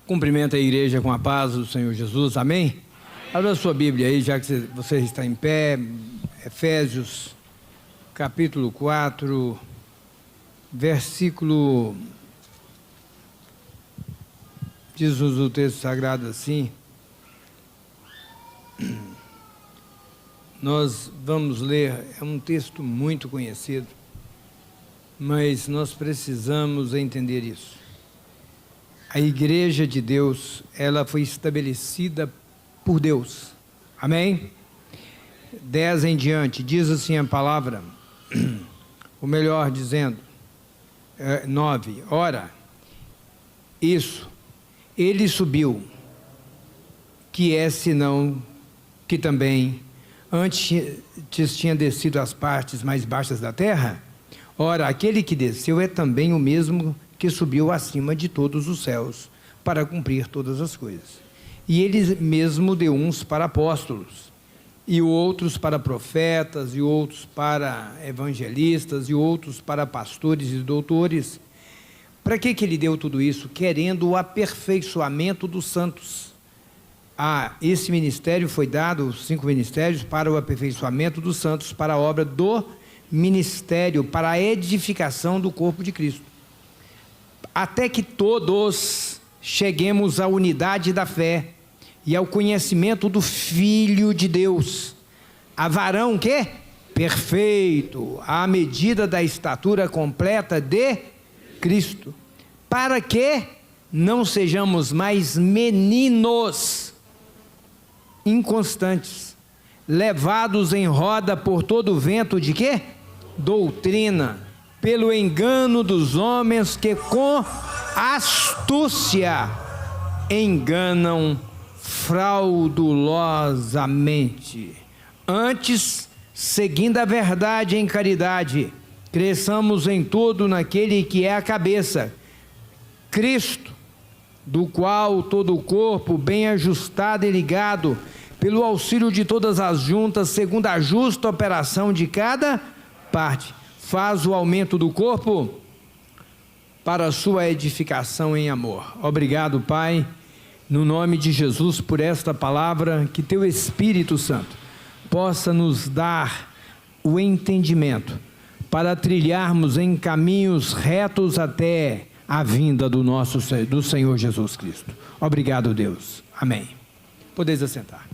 Cumprimenta a igreja com a paz do Senhor Jesus, amém? Abra a sua Bíblia aí, já que você está em pé. Efésios, capítulo 4, versículo... Diz-nos o texto sagrado assim. Nós vamos ler, é um texto muito conhecido, mas nós precisamos entender isso. A igreja de Deus, ela foi estabelecida por Deus, amém? 10 em diante, diz assim a palavra, ou melhor dizendo, 9, ora, isso, ele subiu, que é senão que também antes tinha descido às partes mais baixas da terra. Ora, aquele que desceu é também o mesmo que subiu acima de todos os céus para cumprir todas as coisas. E ele mesmo deu uns para apóstolos, e outros para profetas, e outros para evangelistas, e outros para pastores e doutores. Para que ele deu tudo isso? Querendo o aperfeiçoamento dos santos. Esse ministério foi dado, os 5 ministérios, para o aperfeiçoamento dos santos, para a obra do ministério, para a edificação do corpo de Cristo. Até que todos cheguemos à unidade da fé e ao conhecimento do Filho de Deus, a varão que? Perfeito, à medida da estatura completa de Cristo, para que não sejamos mais meninos inconstantes, levados em roda por todo o vento de quê? Doutrina, pelo engano dos homens que com astúcia enganam fraudulosamente. Antes, seguindo a verdade em caridade, cresçamos em tudo naquele que é a cabeça, Cristo, do qual todo o corpo, bem ajustado e ligado, pelo auxílio de todas as juntas, segundo a justa operação de cada parte, faz o aumento do corpo para a sua edificação em amor. Obrigado, Pai, no nome de Jesus, por esta palavra, que Teu Espírito Santo possa nos dar o entendimento para trilharmos em caminhos retos até a vinda do Senhor Jesus Cristo. Obrigado, Deus. Amém. Podeis assentar.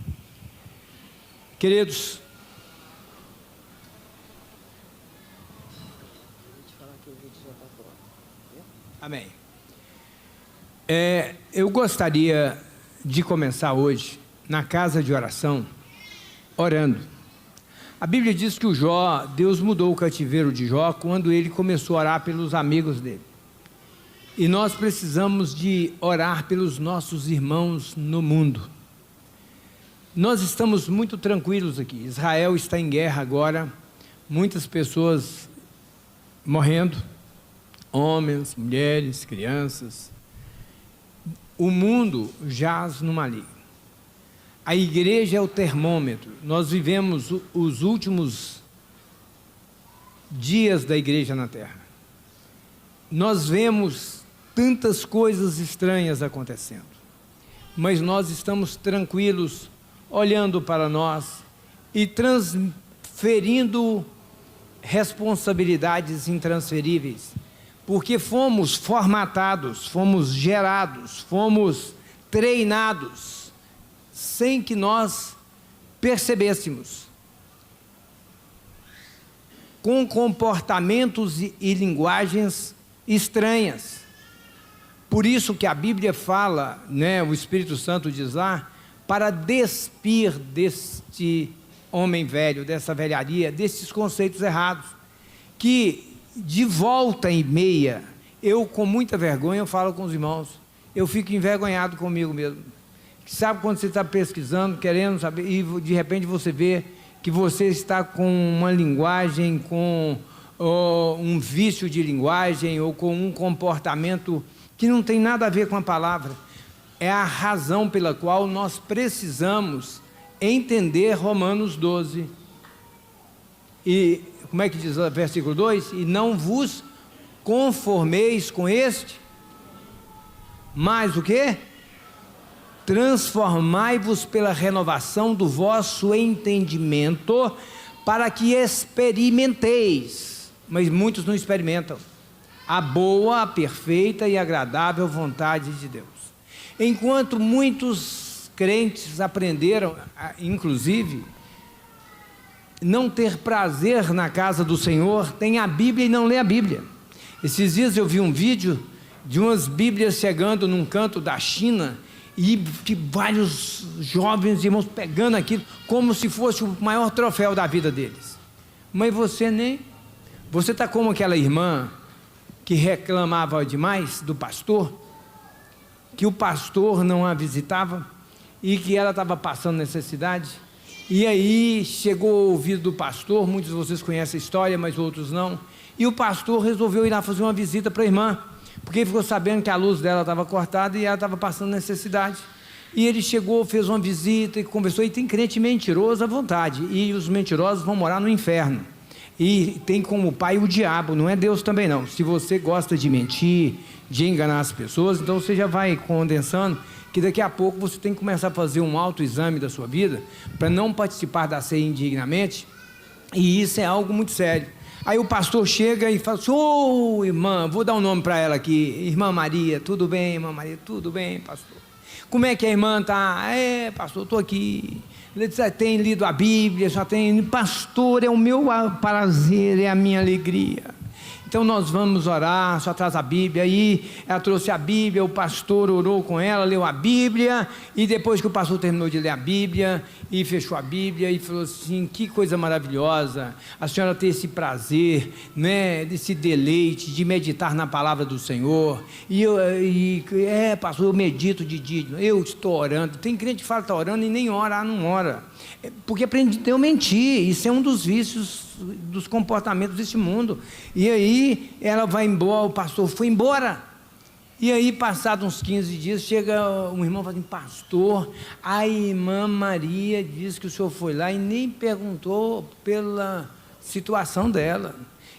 Queridos, amém. Eu gostaria de começar hoje, na casa de oração, orando. A Bíblia diz que Deus mudou o cativeiro de Jó quando ele começou a orar pelos amigos dele. E nós precisamos de orar pelos nossos irmãos no mundo. Nós estamos muito tranquilos aqui. Israel está em guerra agora, muitas pessoas morrendo, homens, mulheres, crianças. O mundo jaz no maligno. A igreja é o termômetro. Nós vivemos os últimos dias da igreja na terra. Nós vemos tantas coisas estranhas acontecendo, mas nós estamos tranquilos, olhando para nós e transferindo responsabilidades intransferíveis, porque fomos formatados, fomos gerados, fomos treinados, sem que nós percebêssemos, com comportamentos e linguagens estranhas. Por isso que a Bíblia fala, o Espírito Santo diz lá, para despir deste homem velho, dessa velharia, desses conceitos errados, que de volta e meia, eu com muita vergonha, eu falo com os irmãos, eu fico envergonhado comigo mesmo. Sabe quando você está pesquisando, querendo saber, e de repente você vê que você está com uma linguagem, com um vício de linguagem, ou com um comportamento que não tem nada a ver com a palavra. É a razão pela qual nós precisamos entender Romanos 12. E como é que diz o versículo 2? E não vos conformeis com este, mas o quê? transformai-vos pela renovação do vosso entendimento, para que experimenteis, mas muitos não experimentam, a boa, a perfeita e agradável vontade de Deus. Enquanto muitos crentes aprenderam, inclusive, não ter prazer na casa do Senhor, tem a Bíblia e não lê a Bíblia. Esses dias eu vi um vídeo de umas Bíblias chegando num canto da China, e de vários jovens irmãos pegando aquilo como se fosse o maior troféu da vida deles. Mas você está como aquela irmã que reclamava demais do pastor, que o pastor não a visitava e que ela estava passando necessidade, e aí chegou ao ouvido do pastor. Muitos de vocês conhecem a história, mas outros não, e o pastor resolveu ir lá fazer uma visita para a irmã, porque ficou sabendo que a luz dela estava cortada e ela estava passando necessidade. E ele chegou, fez uma visita e conversou. E tem crente mentiroso à vontade, e os mentirosos vão morar no inferno, e tem como pai o diabo, não é Deus também não. Se você gosta de mentir, de enganar as pessoas, então você já vai condensando que daqui a pouco você tem que começar a fazer um autoexame da sua vida, para não participar da ceia indignamente, e isso é algo muito sério. Aí o pastor chega e fala assim: ô irmã, vou dar um nome para ela aqui, irmã Maria. Tudo bem, irmã Maria? Tudo bem, pastor. Como é que a irmã está? Pastor, estou aqui. Já tem lido a Bíblia, já tem. Pastor, é o meu prazer, é a minha alegria. Então nós vamos orar, só traz a Bíblia. Aí ela trouxe a Bíblia, o pastor orou com ela, leu a Bíblia, e depois que o pastor terminou de ler a Bíblia e fechou a Bíblia e falou assim: que coisa maravilhosa a senhora ter esse prazer, né, desse deleite de meditar na palavra do Senhor. Pastor, eu medito de dia, eu estou orando. Tem crente que fala que está orando e nem ora, não ora, porque aprendeu a mentir. Isso é um dos vícios dos comportamentos desse mundo. E aí ela vai embora, o pastor foi embora, e aí passados uns 15 dias chega um irmão e fala assim: pastor, a irmã Maria diz que o senhor foi lá e nem perguntou pela situação dela,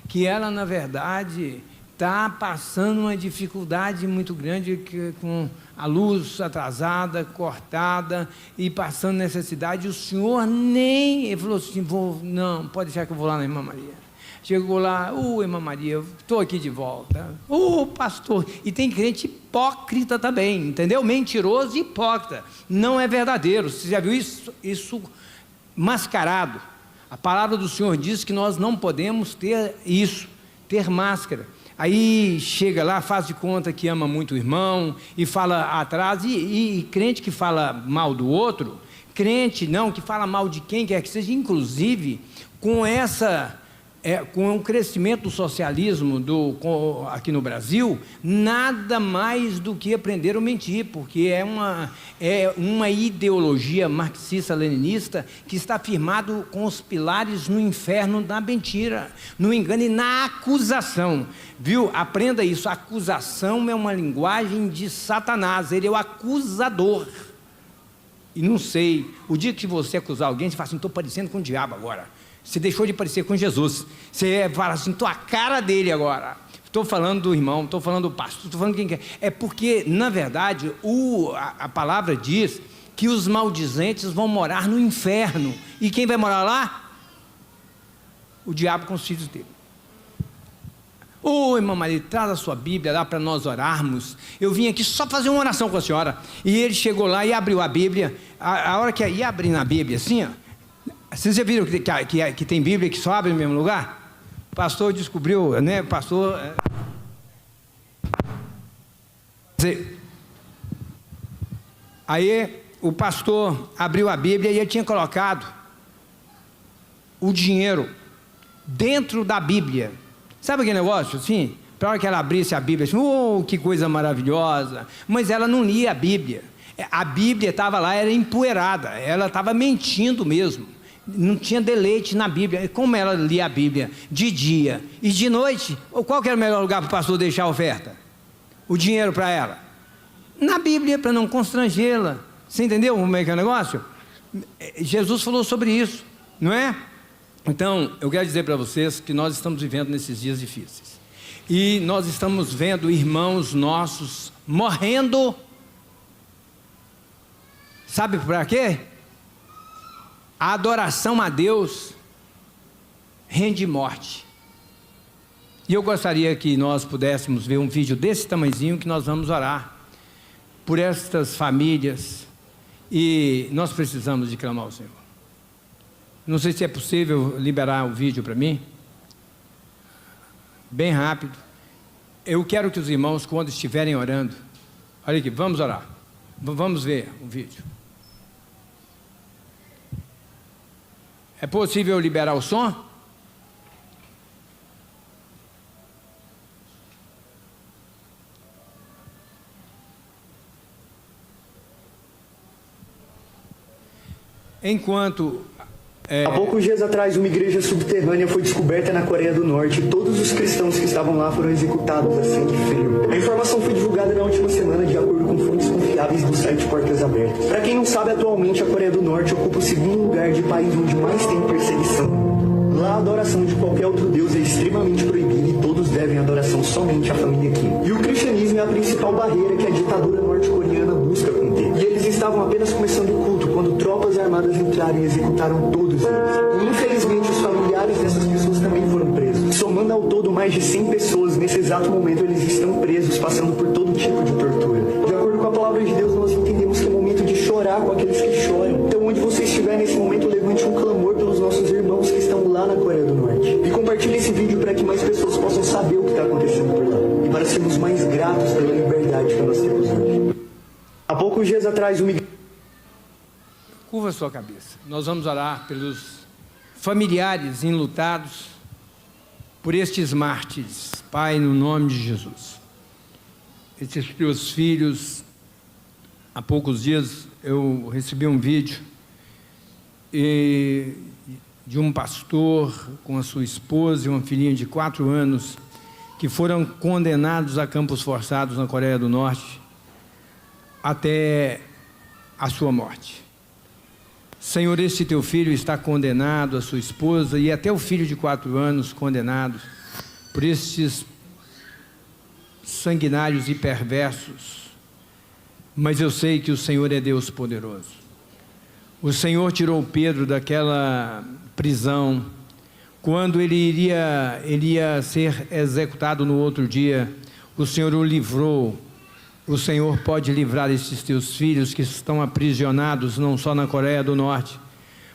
que ela na verdade está passando uma dificuldade muito grande, com a luz atrasada, cortada, e passando necessidade. O senhor nem... Ele falou assim: não, pode deixar que eu vou lá na irmã Maria. Chegou lá: irmã Maria, estou aqui de volta. Pastor. E tem crente hipócrita também, entendeu? Mentiroso e hipócrita, não é verdadeiro. Você já viu isso mascarado? A palavra do Senhor diz que nós não podemos ter isso, ter máscara. Aí chega lá, faz de conta que ama muito o irmão e fala atrás, e crente que fala mal do outro, crente não, que fala mal de quem quer que seja, inclusive com o crescimento do socialismo aqui no Brasil, nada mais do que aprenderam a mentir, porque é uma ideologia marxista-leninista que está firmado com os pilares no inferno da mentira, no engano e na acusação, viu? Aprenda isso: a acusação é uma linguagem de Satanás, ele é o acusador. E não sei, o dia que você acusar alguém, você fala assim: estou parecendo com o diabo agora. Você deixou de parecer com Jesus. Você fala assim: estou a cara dele agora. Estou falando do irmão, estou falando do pastor, estou falando de quem quer. É porque, na verdade, a palavra diz que os maldizentes vão morar no inferno. E quem vai morar lá? O diabo com os filhos dele. Irmã Maria, traz a sua Bíblia lá para nós orarmos. Eu vim aqui só fazer uma oração com a senhora. E ele chegou lá e abriu a Bíblia. A hora que ia abrir na Bíblia, assim, ó. Vocês já viram que tem Bíblia que só abre no mesmo lugar? O pastor descobriu, né? O pastor... Aí o pastor abriu a Bíblia e ele tinha colocado o dinheiro dentro da Bíblia. Sabe aquele negócio assim? Para a hora que ela abrisse a Bíblia, assim, que coisa maravilhosa. Mas ela não lia a Bíblia. A Bíblia estava lá, era empoeirada. Ela estava mentindo mesmo. Não tinha deleite na Bíblia. Como ela lia a Bíblia de dia e de noite, qual que era o melhor lugar para o pastor deixar a oferta? O dinheiro para ela? Na Bíblia, para não constrangê-la. Você entendeu como é que é o negócio? Jesus falou sobre isso, não é? Então, eu quero dizer para vocês que nós estamos vivendo nesses dias difíceis. E nós estamos vendo irmãos nossos morrendo Sabe para quê? A adoração a Deus rende morte. E eu gostaria que nós pudéssemos ver um vídeo desse tamanhozinho, que nós vamos orar por estas famílias, e nós precisamos de clamar ao Senhor. Não sei se é possível liberar o vídeo para mim, bem rápido. Eu quero que os irmãos, quando estiverem orando, olha aqui, vamos orar, vamos ver o vídeo. É possível liberar o som? Enquanto... Há poucos dias atrás, uma igreja subterrânea foi descoberta na Coreia do Norte e todos os cristãos que estavam lá foram executados a sangue frio. A informação foi divulgada na última semana de acordo com fontes confiáveis do site Portas Abertas. Para quem não sabe, atualmente a Coreia do Norte ocupa o segundo lugar de país onde mais tem perseguição. Lá a adoração de qualquer outro Deus é extremamente proibida e todos devem adoração somente à família Kim. E o cristianismo é a principal barreira que a ditadura norte-coreana busca conter. E eles estavam apenas começando o culto quando tropas armadas entraram e executaram todos eles. E infelizmente os familiares dessas pessoas também foram presos. Somando ao todo mais de 100 pessoas, nesse exato momento eles estão presos, passando por todo tipo de tortura. De acordo com a palavra de Deus, nós entendemos que é momento de chorar com aqueles que choram. Então onde você estiver nesse momento, levante um clamor pelos nossos irmãos que estão lá na Coreia do Norte. E compartilhe esse vídeo para que mais pessoas possam saber o que está acontecendo por lá. E para sermos mais gratos pela liberdade que nós temos hoje. Há poucos dias atrás, Curva a sua cabeça. Nós vamos orar pelos familiares enlutados, por estes mártires. Pai, no nome de Jesus. Esses teus filhos, há poucos dias eu recebi um vídeo de um pastor com a sua esposa e uma filhinha de 4 anos que foram condenados a campos forçados na Coreia do Norte até a sua morte. Senhor, este teu filho está condenado, a sua esposa e até o filho de 4 anos condenado por estes sanguinários e perversos, mas eu sei que o Senhor é Deus poderoso. O Senhor tirou Pedro daquela prisão, quando ele iria ser executado no outro dia, o Senhor o livrou. O Senhor pode livrar esses teus filhos que estão aprisionados, não só na Coreia do Norte,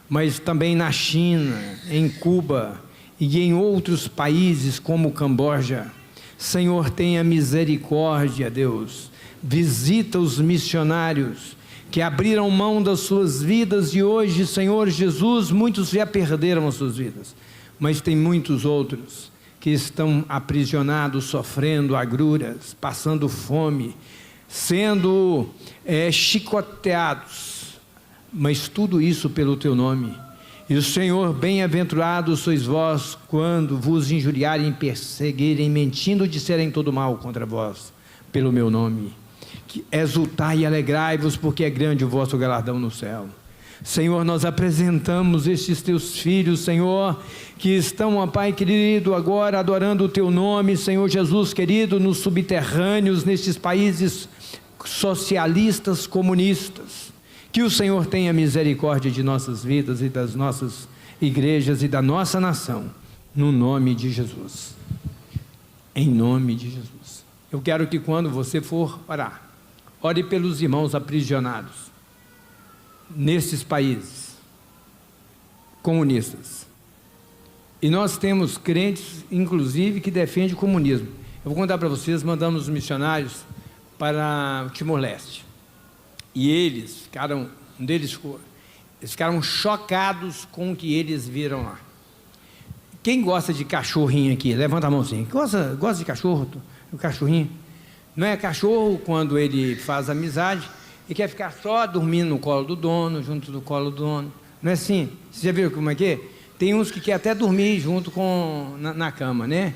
mas também na China, em Cuba e em outros países como o Camboja. Senhor, tenha misericórdia, Deus. Visita os missionários que abriram mão das suas vidas e hoje, Senhor Jesus, muitos já perderam as suas vidas, mas tem muitos outros que estão aprisionados, sofrendo agruras, passando fome, sendo chicoteados, mas tudo isso pelo teu nome. E o Senhor, bem-aventurados sois vós quando vos injuriarem, perseguirem, mentindo, disserem todo mal contra vós, pelo meu nome. Que exultai e alegrai-vos, porque é grande o vosso galardão no céu. Senhor, nós apresentamos estes teus filhos, Senhor, que estão, ó Pai querido, agora adorando o teu nome, Senhor Jesus querido, nos subterrâneos, nestes países socialistas, comunistas. Que o Senhor tenha misericórdia de nossas vidas e das nossas igrejas e da nossa nação, no nome de Jesus. Em nome de Jesus. Eu quero que quando você for orar, ore pelos irmãos aprisionados nesses países comunistas. E nós temos crentes, inclusive, que defendem o comunismo. Eu vou contar para vocês, mandamos os missionários para o Timor-Leste. E eles ficaram chocados com o que eles viram lá. Quem gosta de cachorrinho aqui? Levanta a mãozinha. Gosta de cachorro? O cachorrinho? Não é cachorro quando ele faz amizade e quer ficar só dormindo no colo do dono, junto do colo do dono. Não é assim? Você já viu como é que é? Tem uns que querem até dormir junto na cama, né?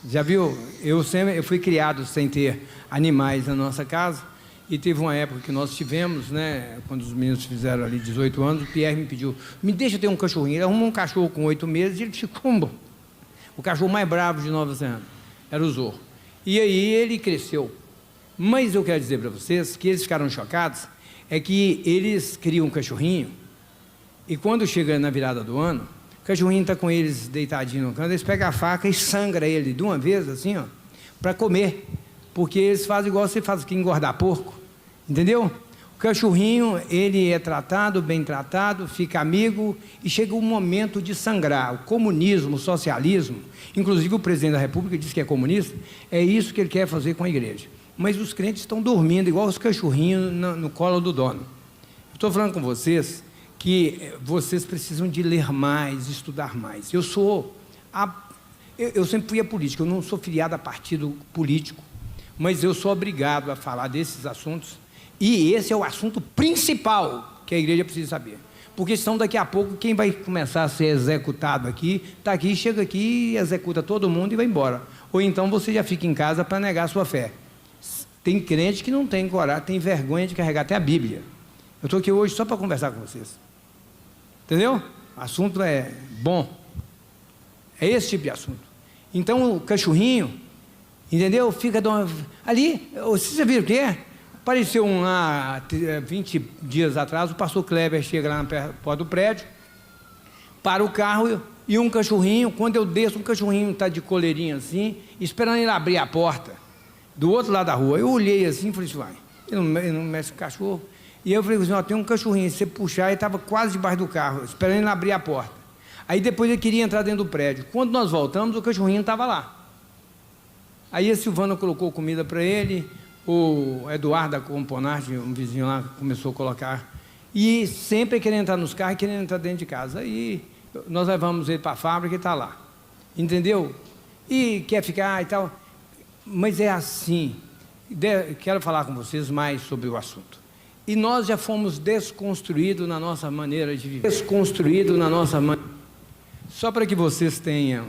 Já viu? Eu fui criado sem ter animais na nossa casa e teve uma época que nós tivemos, né? Quando os meninos fizeram ali 18 anos, o Pierre me pediu, me deixa ter um cachorrinho. Ele arrumou um cachorro com 8 meses e ele ficou o cachorro mais bravo de Nova Zelândia. Era o Zorro. E aí ele cresceu. Mas eu quero dizer para vocês que eles ficaram chocados, é que eles criam um cachorrinho, e quando chega na virada do ano, o cachorrinho está com eles deitadinho no canto, eles pegam a faca e sangram ele de uma vez, assim, ó, para comer, porque eles fazem igual você faz aqui, engordar porco, entendeu? O cachorrinho, ele é tratado, bem tratado, fica amigo, e chega o momento de sangrar. O comunismo, o socialismo, inclusive o presidente da República diz que é comunista, é isso que ele quer fazer com a igreja. Mas os crentes estão dormindo, igual os cachorrinhos no colo do dono. Estou falando com vocês que vocês precisam de ler mais, estudar mais. Eu sempre fui a política, eu não sou filiado a partido político, mas eu sou obrigado a falar desses assuntos, e esse é o assunto principal que a igreja precisa saber. Porque senão daqui a pouco quem vai começar a ser executado aqui, está aqui, chega aqui, executa todo mundo e vai embora. Ou então você já fica em casa para negar a sua fé. Tem crente que não tem coragem, tem vergonha de carregar até a Bíblia. Eu estou aqui hoje só para conversar com vocês. Entendeu? O assunto é bom. É esse tipo de assunto. Então o cachorrinho, entendeu? Fica ali, você viu o que é? Apareceu há 20 dias atrás, o pastor Kleber chega lá na porta do prédio, para o carro e um cachorrinho, quando eu desço, um cachorrinho está de coleirinho assim, esperando ele abrir a porta, do outro lado da rua. Eu olhei assim e falei assim, vai, ele não mexe com cachorro. E eu falei assim, ó, tem um cachorrinho, se você puxar, ele estava quase debaixo do carro, esperando ele abrir a porta. Aí depois ele queria entrar dentro do prédio. Quando nós voltamos, o cachorrinho estava lá. Aí a Silvana colocou comida para ele, o Eduardo da Componarte, um vizinho lá, começou a colocar, e sempre querendo entrar nos carros e querendo entrar dentro de casa. Aí nós levamos ele para a fábrica e está lá, entendeu? E quer ficar e tal, mas é assim. Quero falar com vocês mais sobre o assunto. E nós já fomos desconstruídos na nossa maneira de viver. Desconstruídos na nossa maneira. Só para que vocês tenham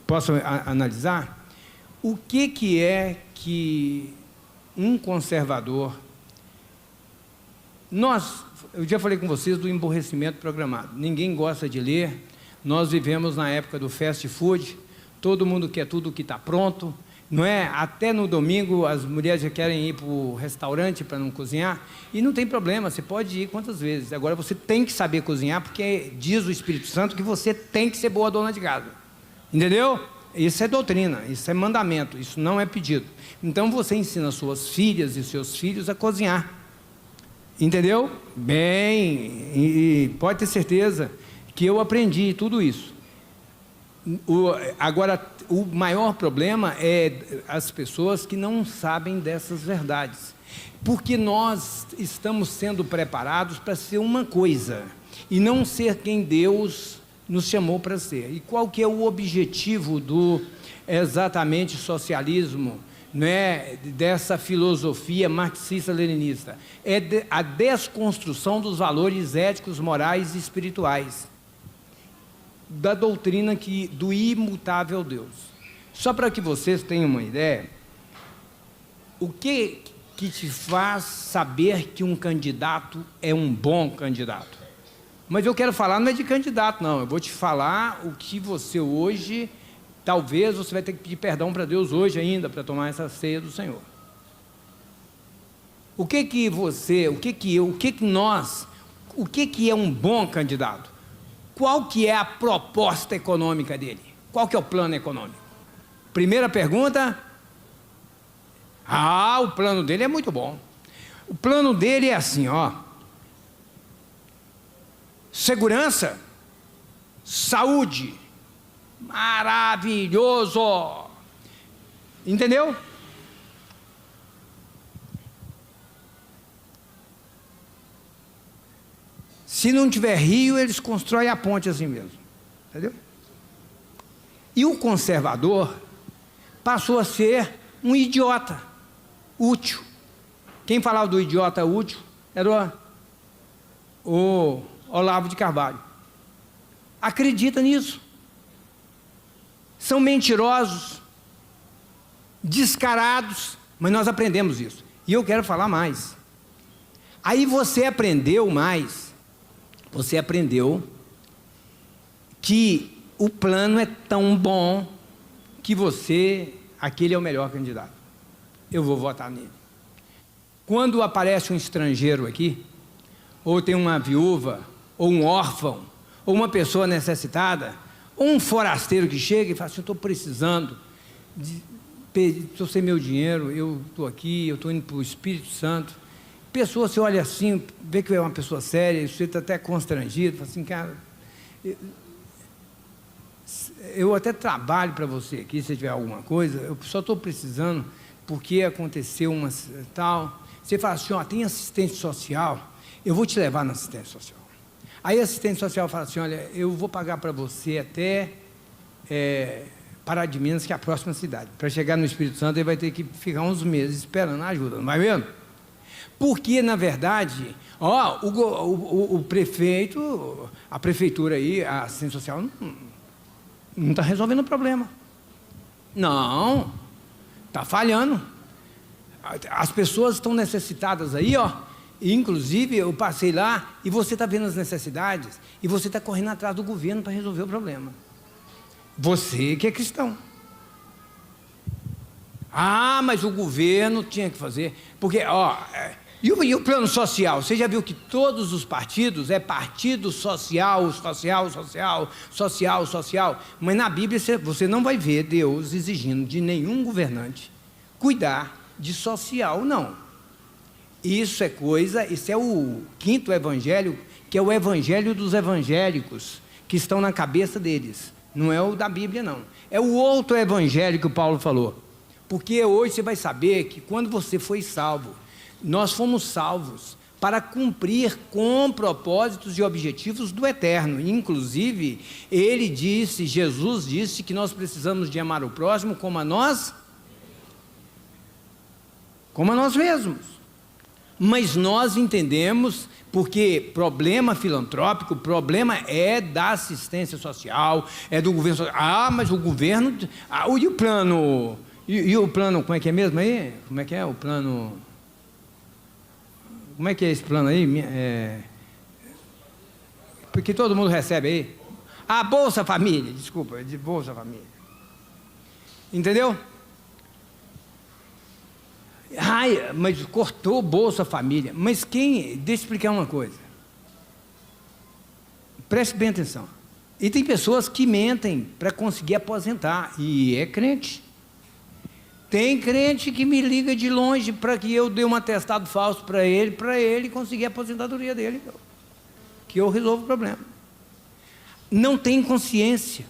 possam analisar, o que é que um conservador... Eu já falei com vocês do emborrecimento programado. Ninguém gosta de ler. Nós vivemos na época do fast food. Todo mundo quer tudo que está pronto. Não é? Até no domingo as mulheres já querem ir para o restaurante para não cozinhar. E não tem problema, você pode ir quantas vezes. Agora você tem que saber cozinhar, porque diz o Espírito Santo que você tem que ser boa dona de casa. Entendeu? Isso é doutrina, isso é mandamento, isso não é pedido. Então você ensina suas filhas e seus filhos a cozinhar. Entendeu? Bem, e pode ter certeza que eu aprendi tudo isso. Agora, o maior problema é as pessoas que não sabem dessas verdades. Porque nós estamos sendo preparados para ser uma coisa e não ser quem Deus nos chamou para ser. E qual que é o objetivo do exatamente socialismo, né, dessa filosofia marxista-leninista? É a desconstrução dos valores éticos, morais e espirituais, da doutrina do imutável Deus. Só para que vocês tenham uma ideia, o que te faz saber que um candidato é um bom candidato? Mas eu quero falar, não é de candidato, não. Eu vou te falar o que você hoje, talvez você vai ter que pedir perdão para Deus hoje ainda, para tomar essa ceia do Senhor. O que é um bom candidato? Qual que é a proposta econômica dele? Qual que é o plano econômico? Primeira pergunta, o plano dele é muito bom. O plano dele é assim, ó. Segurança, saúde, maravilhoso, entendeu? Se não tiver rio, eles constroem a ponte assim mesmo, entendeu? E o conservador passou a ser um idiota útil. Quem falava do idiota útil era o Olavo de Carvalho. Acredita nisso. São mentirosos, descarados, mas nós aprendemos isso. E eu quero falar mais. Aí você aprendeu mais. Você aprendeu que o plano é tão bom que aquele é o melhor candidato. Eu vou votar nele. Quando aparece um estrangeiro aqui, ou tem uma viúva, ou um órfão, ou uma pessoa necessitada, ou um forasteiro que chega e fala assim: eu estou precisando, estou sem meu dinheiro, eu estou aqui, eu estou indo para o Espírito Santo. Pessoa, você olha assim, vê que é uma pessoa séria, você está até constrangido, fala assim: cara, eu até trabalho para você aqui, se tiver alguma coisa, eu só estou precisando porque aconteceu uma tal. Você fala assim: ó, tem assistente social, eu vou te levar na assistente social. Aí a assistente social fala assim: olha, eu vou pagar para você até Pará de Minas, que é a próxima cidade. Para chegar no Espírito Santo, ele vai ter que ficar uns meses esperando a ajuda, não vai vendo? Porque, na verdade, o prefeito, a prefeitura aí, a assistente social, não está resolvendo o problema. Não, está falhando. As pessoas estão necessitadas aí, inclusive eu passei lá e você está vendo as necessidades e você está correndo atrás do governo para resolver o problema. Você que é cristão. Mas o governo tinha que fazer, porque, e o plano social? Você já viu que todos os partidos é partido social, mas na Bíblia você não vai ver Deus exigindo de nenhum governante cuidar de social, não. Isso é o quinto evangelho, que é o evangelho dos evangélicos, que estão na cabeça deles. Não é o da Bíblia, não. É o outro evangelho que o Paulo falou. Porque hoje você vai saber que quando você foi salvo, nós fomos salvos para cumprir com propósitos e objetivos do eterno. Inclusive, Jesus disse que nós precisamos de amar o próximo como a nós mesmos. Mas nós entendemos, porque problema filantrópico, problema é da assistência social, é do governo social. Mas o governo, e o plano, o plano, como é que é mesmo aí? Como é que é o plano? Como é que é esse plano aí? Porque todo mundo recebe aí. Bolsa Família, desculpa, de Bolsa Família. Entendeu? Mas cortou Bolsa Família. Mas deixa eu explicar uma coisa. Preste bem atenção. E tem pessoas que mentem para conseguir aposentar. E é crente. Tem crente que me liga de longe para que eu dê um atestado falso para ele conseguir a aposentadoria dele. Que eu resolvo o problema. Não tem consciência.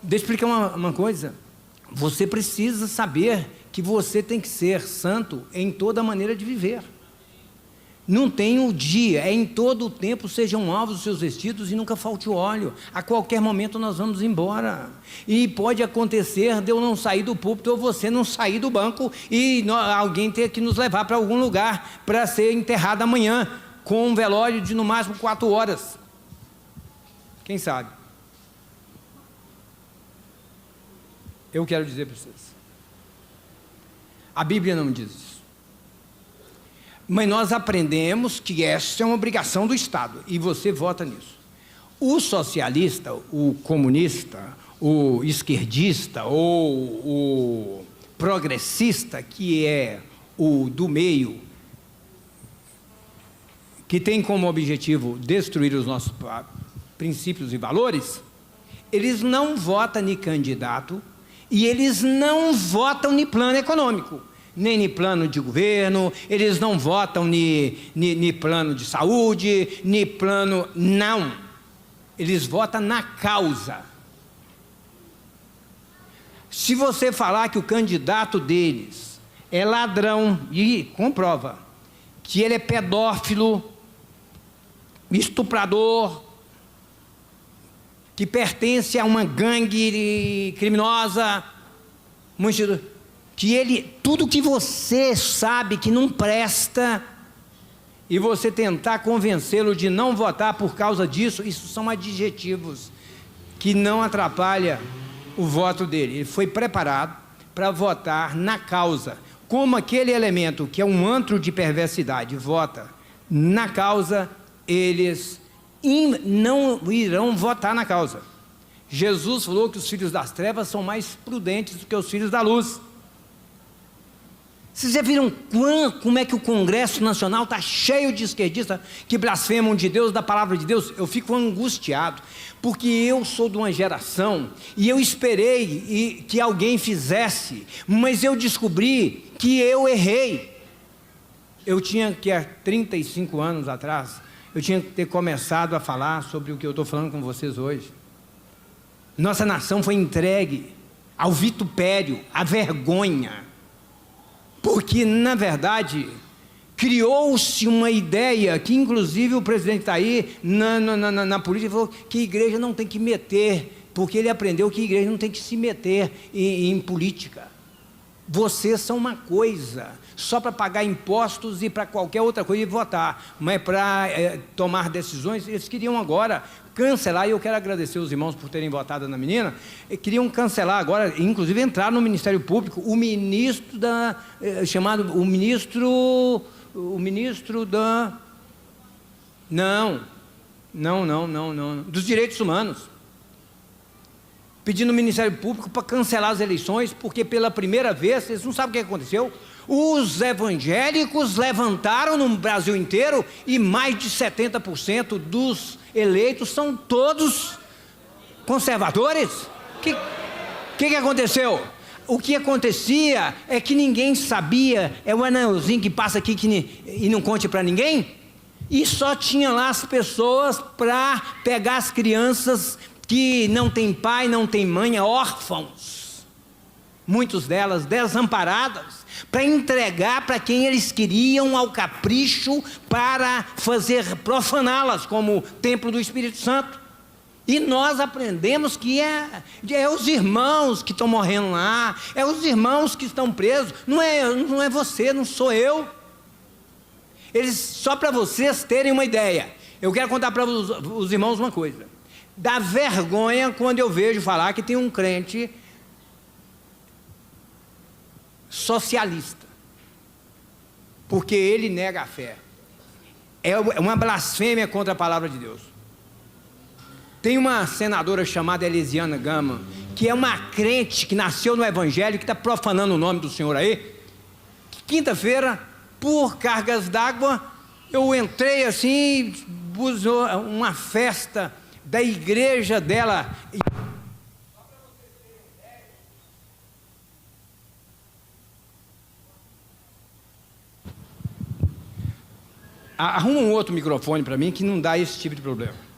Deixa eu explicar uma coisa. Você precisa saber que você tem que ser santo em toda maneira de viver. Não tem um dia, em todo o tempo sejam alvos os seus vestidos e nunca falte o óleo. A qualquer momento nós vamos embora. E pode acontecer de eu não sair do púlpito ou você não sair do banco e alguém ter que nos levar para algum lugar para ser enterrado amanhã com um velório de no máximo 4 horas. Quem sabe? Eu quero dizer para vocês, a Bíblia não diz isso, mas nós aprendemos que essa é uma obrigação do Estado, e você vota nisso. O socialista, o comunista, o esquerdista, ou o progressista, que é o do meio, que tem como objetivo destruir os nossos princípios e valores, eles não votam em candidato, e eles não votam em plano econômico, nem em plano de governo, eles não votam em plano de saúde, nem plano, não. Eles votam na causa. Se você falar que o candidato deles é ladrão, e comprova, que ele é pedófilo, estuprador, que pertence a uma gangue criminosa, que tudo que você sabe que não presta, e você tentar convencê-lo de não votar por causa disso, isso são adjetivos que não atrapalham o voto dele. Ele foi preparado para votar na causa. Como aquele elemento que é um antro de perversidade vota na causa, eles não irão votar na causa. Jesus falou que os filhos das trevas são mais prudentes do que os filhos da luz. Vocês já viram como é que o Congresso Nacional está cheio de esquerdistas que blasfemam de Deus, da palavra de Deus? Eu fico angustiado, porque eu sou de uma geração e eu esperei que alguém fizesse, mas eu descobri que eu errei. Eu tinha que, há 35 anos atrás, eu tinha que ter começado a falar sobre o que eu estou falando com vocês hoje. Nossa nação foi entregue ao vitupério, à vergonha. Porque, na verdade, criou-se uma ideia, que inclusive o presidente está aí, na política, falou que a igreja não tem que meter, porque ele aprendeu que a igreja não tem que se meter em política. Vocês são uma coisa, só para pagar impostos e para qualquer outra coisa e votar, mas para tomar decisões. Eles queriam agora cancelar, e eu quero agradecer os irmãos por terem votado na menina, queriam cancelar agora, inclusive entrar no Ministério Público, o ministro dos Direitos Humanos, pedindo o Ministério Público para cancelar as eleições, porque pela primeira vez, vocês não sabem o que aconteceu? Os evangélicos levantaram no Brasil inteiro e mais de 70% dos eleitos são todos conservadores. O que aconteceu? O que acontecia é que ninguém sabia, é o anelzinho que passa aqui e não conte para ninguém, e só tinha lá as pessoas para pegar as crianças que não tem pai, não tem mãe, órfãos, muitas delas desamparadas, para entregar para quem eles queriam ao capricho, para fazer profaná-las como templo do Espírito Santo. E nós aprendemos que é os irmãos que estão morrendo lá, é os irmãos que estão presos, não é você, não sou eu. Eles, só para vocês terem uma ideia, eu quero contar para os irmãos uma coisa. Dá vergonha quando eu vejo falar que tem um crente socialista, porque ele nega a fé. É uma blasfêmia contra a palavra de Deus. Tem uma senadora chamada Elisiana Gama, que é uma crente que nasceu no Evangelho, que está profanando o nome do Senhor aí. Quinta-feira, por cargas d'água, eu entrei assim, uma festa da igreja dela. Arruma um outro microfone para mim que não dá esse tipo de problema.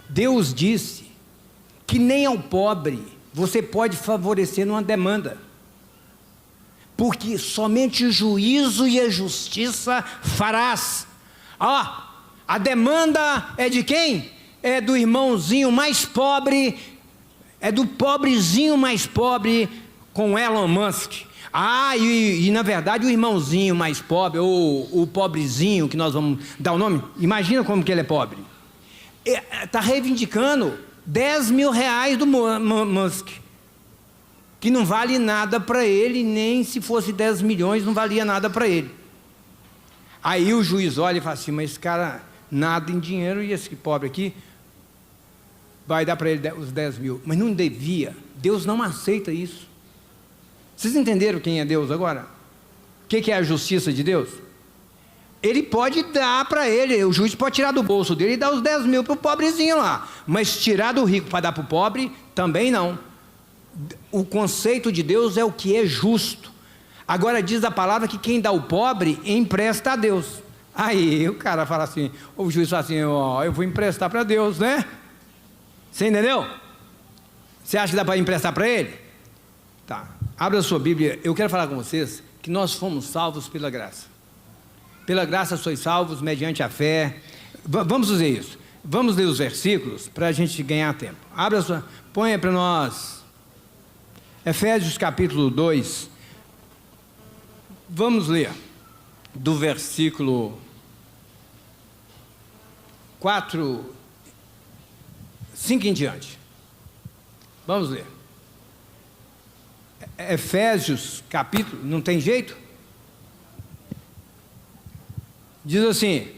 Deus disse que nem ao pobre você pode favorecer numa demanda, porque somente o juízo e a justiça farás. A demanda é de quem? É do irmãozinho mais pobre, é do pobrezinho mais pobre com Elon Musk. E na verdade o irmãozinho mais pobre, ou o pobrezinho, que nós vamos dar o nome, imagina como que ele é pobre. Está reivindicando 10 mil reais do Musk, que não vale nada para ele, nem se fosse 10 milhões não valia nada para ele. Aí o juiz olha e fala assim, mas esse cara nada em dinheiro, e esse pobre aqui vai dar para ele os 10 mil, mas não devia. Deus não aceita isso. Vocês entenderam quem é Deus agora? O que é a justiça de Deus? Ele pode dar para ele, o juiz pode tirar do bolso dele e dar os 10 mil para o pobrezinho lá, mas tirar do rico para dar para o pobre, também não. O conceito de Deus é o que é justo. Agora diz a palavra que quem dá ao pobre, empresta a Deus. Aí o cara fala assim, o juiz fala assim, eu vou emprestar para Deus, né? Você entendeu? Você acha que dá para emprestar para ele? Tá, abra a sua Bíblia, eu quero falar com vocês que nós fomos salvos pela graça. Pela graça sois salvos mediante a fé. Vamos fazer isso. Vamos ler os versículos para a gente ganhar tempo. Abra sua, ponha para nós Efésios capítulo 2. Vamos ler do versículo 4, 5 em diante. Vamos ler. Efésios, capítulo, não tem jeito? Diz assim: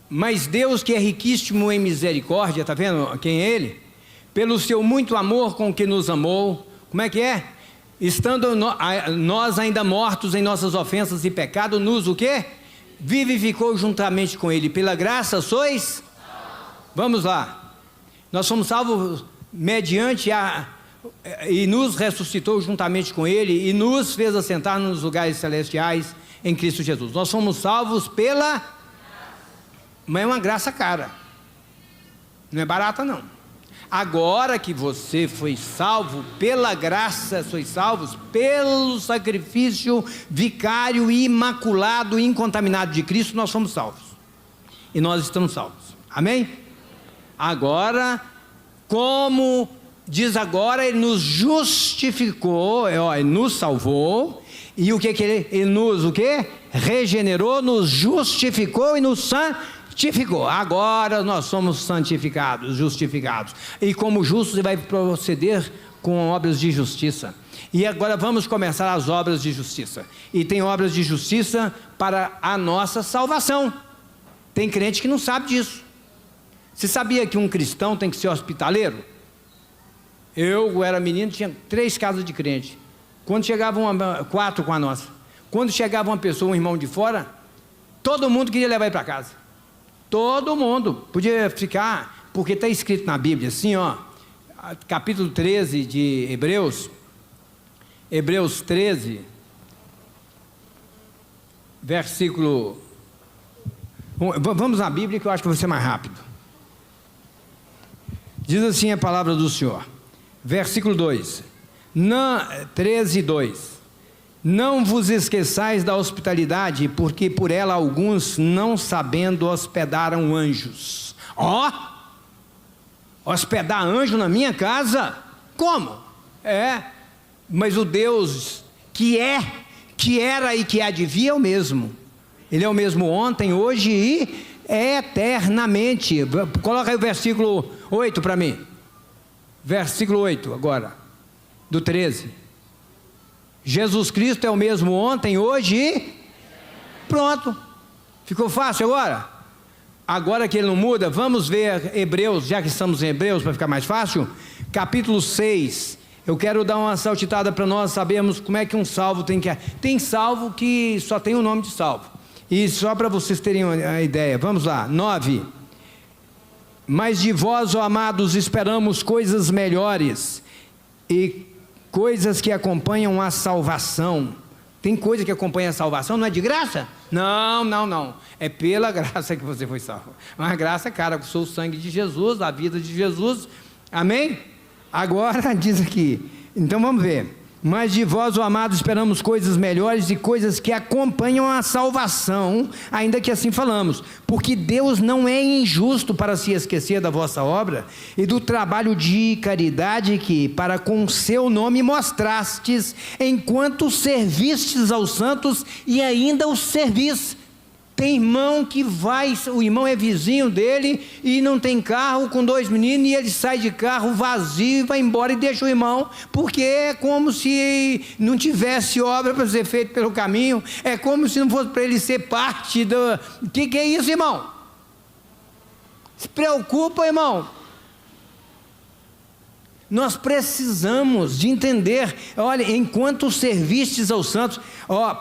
mas Deus, que é riquíssimo em misericórdia, está vendo quem é Ele? Pelo seu muito amor com que nos amou, como é que é? Estando nós ainda mortos em nossas ofensas e pecado, nos o quê? Vivificou juntamente com Ele. Pela graça sois? Vamos lá. Nós somos salvos mediante e nos ressuscitou juntamente com Ele e nos fez assentar nos lugares celestiais em Cristo Jesus. Nós somos salvos mas é uma graça cara, não é barata não. Agora que você foi salvo pela graça, sois salvos pelo sacrifício vicário, imaculado, incontaminado de Cristo, nós somos salvos, e nós estamos salvos, amém? Agora, como diz agora, Ele nos justificou, Ele nos salvou, e o que Ele nos, regenerou, nos justificou e nos santificou. Agora nós somos santificados, justificados, e como justos Ele vai proceder com obras de justiça. E agora vamos começar as obras de justiça, e tem obras de justiça para a nossa salvação. Tem crente que não sabe disso. Você sabia que um cristão tem que ser hospitaleiro? Eu era menino, tinha 3 casas de crente. Quando chegavam 4 com a nossa, quando chegava uma pessoa, um irmão de fora, todo mundo queria levar ele para casa. Todo mundo podia ficar, porque está escrito na Bíblia assim, capítulo 13 de Hebreus 13, versículo, vamos na Bíblia que eu acho que vai ser mais rápido. Diz assim a palavra do Senhor, versículo 2, 13, 2: não vos esqueçais da hospitalidade, porque por ela alguns, não sabendo, hospedaram anjos. Hospedar anjo na minha casa? Como? Mas o Deus que era e que há de vir é o mesmo. Ele é o mesmo ontem, hoje e eternamente. Coloca aí o versículo 8 para mim. Versículo 8 agora, do 13. Jesus Cristo é o mesmo ontem, hoje e... Pronto. Ficou fácil agora? Agora que ele não muda, vamos ver Hebreus, já que estamos em Hebreus, para ficar mais fácil. Capítulo 6. Eu quero dar uma saltitada para nós sabermos como é que um salvo tem que... Tem salvo que só tem o nome de salvo. E só para vocês terem a ideia, vamos lá, 9. Mas de vós, ó amados, esperamos coisas melhores e coisas que acompanham a salvação. Tem coisa que acompanha a salvação, não é de graça? Não, é pela graça que você foi salvo. Uma graça, cara, sou o sangue de Jesus, a vida de Jesus, amém? Agora diz aqui, então vamos ver. Mas de vós, ó amado, esperamos coisas melhores e coisas que acompanham a salvação, ainda que assim falamos, porque Deus não é injusto para se esquecer da vossa obra e do trabalho de caridade que, para com seu nome, mostrastes, enquanto servistes aos santos e ainda os servis. Tem irmão que vai, o irmão é vizinho dele e não tem carro, com 2 meninos, e ele sai de carro vazio e vai embora e deixa o irmão, porque é como se não tivesse obra para ser feita pelo caminho, é como se não fosse para ele ser parte do... Que é isso, irmão? Se preocupa, irmão. Nós precisamos de entender, olha, enquanto servistes aos santos,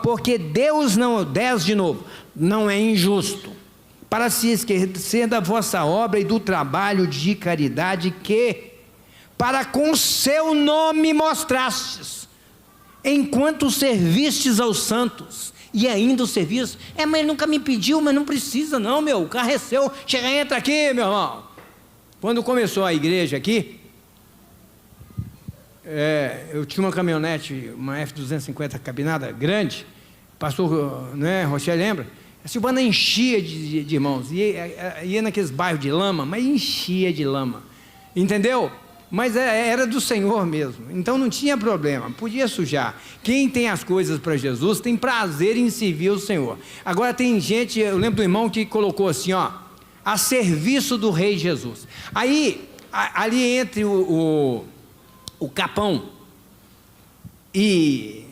porque Deus não, 10 de novo, não é injusto, para se esquecer da vossa obra e do trabalho de caridade que, para com seu nome mostrastes, enquanto servistes aos santos, e ainda o serviço, mas ele nunca me pediu, mas não precisa não, meu, o carro é seu, chega, entra aqui, meu irmão. Quando começou a igreja aqui, eu tinha uma caminhonete, uma F-250 cabinada grande, pastor, né, Rochelle lembra? A Silvana enchia de irmãos, ia naqueles bairros de lama, mas enchia de lama, entendeu? Mas era do Senhor mesmo, então não tinha problema, podia sujar. Quem tem as coisas para Jesus tem prazer em servir o Senhor. Agora tem gente, eu lembro do irmão que colocou assim, a serviço do Rei Jesus. Aí, ali entre o capão e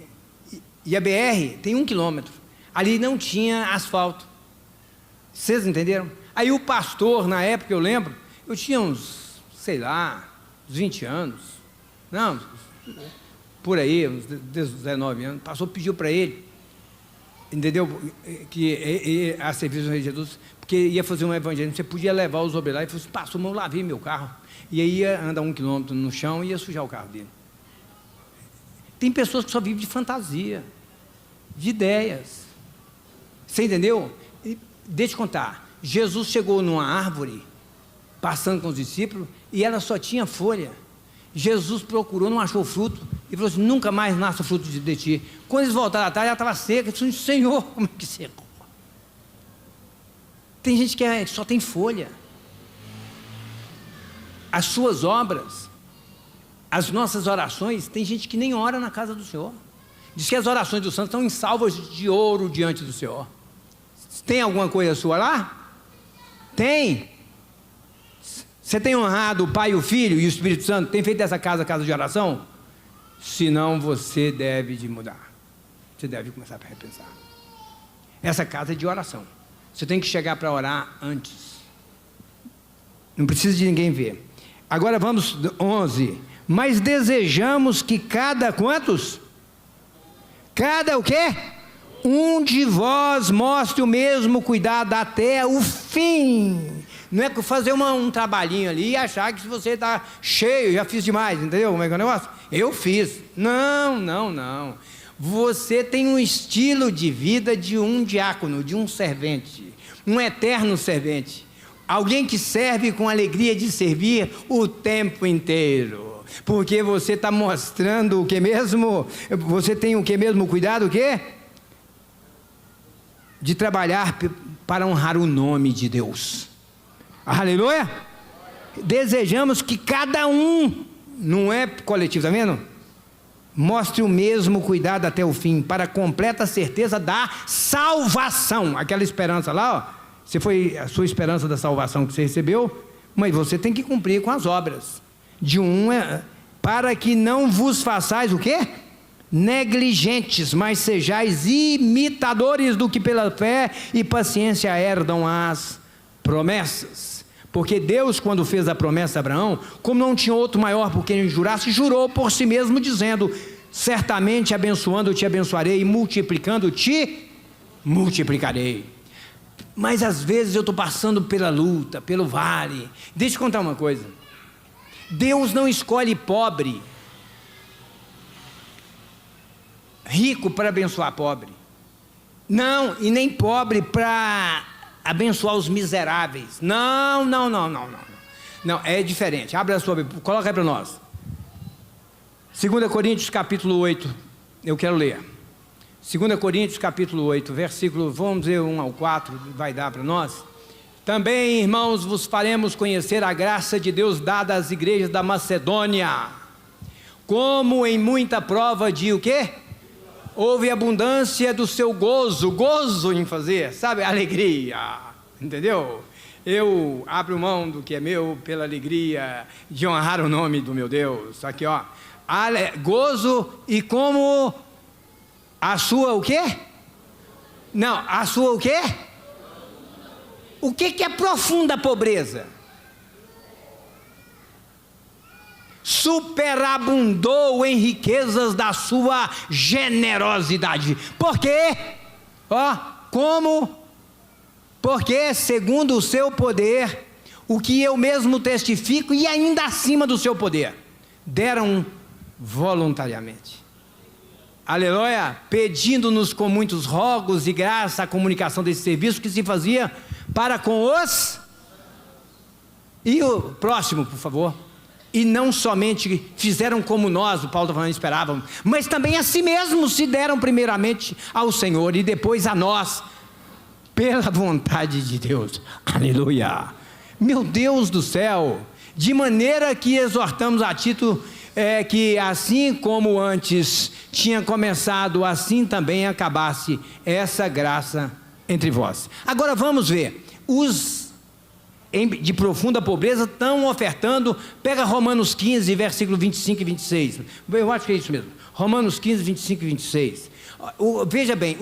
a BR tem 1 quilômetro. Ali não tinha asfalto. Vocês entenderam? Aí o pastor, na época, eu lembro, eu tinha uns, sei lá, uns 20 anos, não, por aí, uns 19 anos, o pastor pediu para ele, entendeu, que a serviço do Rei Jesus, porque ia fazer um evangelho, você podia levar os obreiros lá, e falou assim, pastor, mas eu lavei meu carro, e aí ia andar 1 quilômetro no chão e ia sujar o carro dele. Tem pessoas que só vivem de fantasia, de ideias, você entendeu? Deixa eu te contar, Jesus chegou numa árvore, passando com os discípulos, e ela só tinha folha. Jesus procurou, não achou fruto, e falou assim, nunca mais nasce fruto de ti. Quando eles voltaram atrás, ela estava seca. Ele falou, Senhor, como é que secou? Tem gente que só tem folha. As suas obras, as nossas orações, tem gente que nem ora na casa do Senhor. Diz que as orações dos santos estão em salvas de ouro diante do Senhor. Tem alguma coisa sua lá? Tem. Você tem honrado o Pai, o Filho e o Espírito Santo? Tem feito dessa casa de oração? Senão você deve de mudar. Você deve começar a repensar. Essa casa é de oração. Você tem que chegar para orar antes. Não precisa de ninguém ver. Agora vamos 11. Mas desejamos que cada quantos? Cada o quê? Um de vós mostre o mesmo cuidado até o fim. Não é fazer um trabalhinho ali e achar que se você está cheio, já fiz demais, entendeu como é que é o negócio? Eu fiz. Não. Você tem um estilo de vida de um diácono, de um servente, um eterno servente. Alguém que serve com alegria de servir o tempo inteiro. Porque você está mostrando o que mesmo? Você tem o que mesmo cuidado? O quê? De trabalhar para honrar o nome de Deus. Aleluia! Desejamos que cada um, não é coletivo, está vendo? Mostre o mesmo cuidado até o fim, para a completa certeza da salvação. Aquela esperança lá, ó, você foi a sua esperança da salvação que você recebeu, mas você tem que cumprir com as obras. Para que não vos façais o quê? Negligentes, mas sejais imitadores do que pela fé e paciência herdam as promessas. Porque Deus, quando fez a promessa a Abraão, como não tinha outro maior por quem jurasse, jurou por si mesmo, dizendo, certamente abençoando te abençoarei, e multiplicando te multiplicarei. Mas às vezes eu estou passando pela luta, pelo vale. Deixa eu contar uma coisa. Deus não escolhe pobre, rico para abençoar pobre. Não, e nem pobre para abençoar os miseráveis. Não, é diferente. Abre a sua Bíblia, coloca aí para nós. 2 Coríntios capítulo 8, eu quero ler. 2 Coríntios capítulo 8, versículo, vamos ver 1 ao 4, vai dar para nós. Também, irmãos, vos faremos conhecer a graça de Deus dada às igrejas da Macedônia, como em muita prova de o quê? Houve abundância do seu gozo em fazer, sabe, alegria, entendeu? Eu abro mão do que é meu pela alegria de honrar o nome do meu Deus. Aqui, ó, gozo e como a sua o quê? Não, a sua o quê? O que é profunda pobreza? Superabundou em riquezas da sua generosidade. Por quê? Como? Porque segundo o seu poder, o que eu mesmo testifico e ainda acima do seu poder, deram voluntariamente. Aleluia! Pedindo-nos com muitos rogos e graça a comunicação desse serviço que se fazia para com os... E o próximo, por favor. E não somente fizeram como nós, o Paulo está falando, esperávamos, mas também a si mesmos se deram primeiramente ao Senhor e depois a nós, pela vontade de Deus. Aleluia! Meu Deus do céu! De maneira que exortamos a Tito, que assim como antes tinha começado, assim também acabasse essa graça entre vós. Agora vamos ver, os de profunda pobreza estão ofertando, pega Romanos 15, versículo 25 e 26, eu acho que é isso mesmo, Romanos 15, 25 e 26. Veja bem,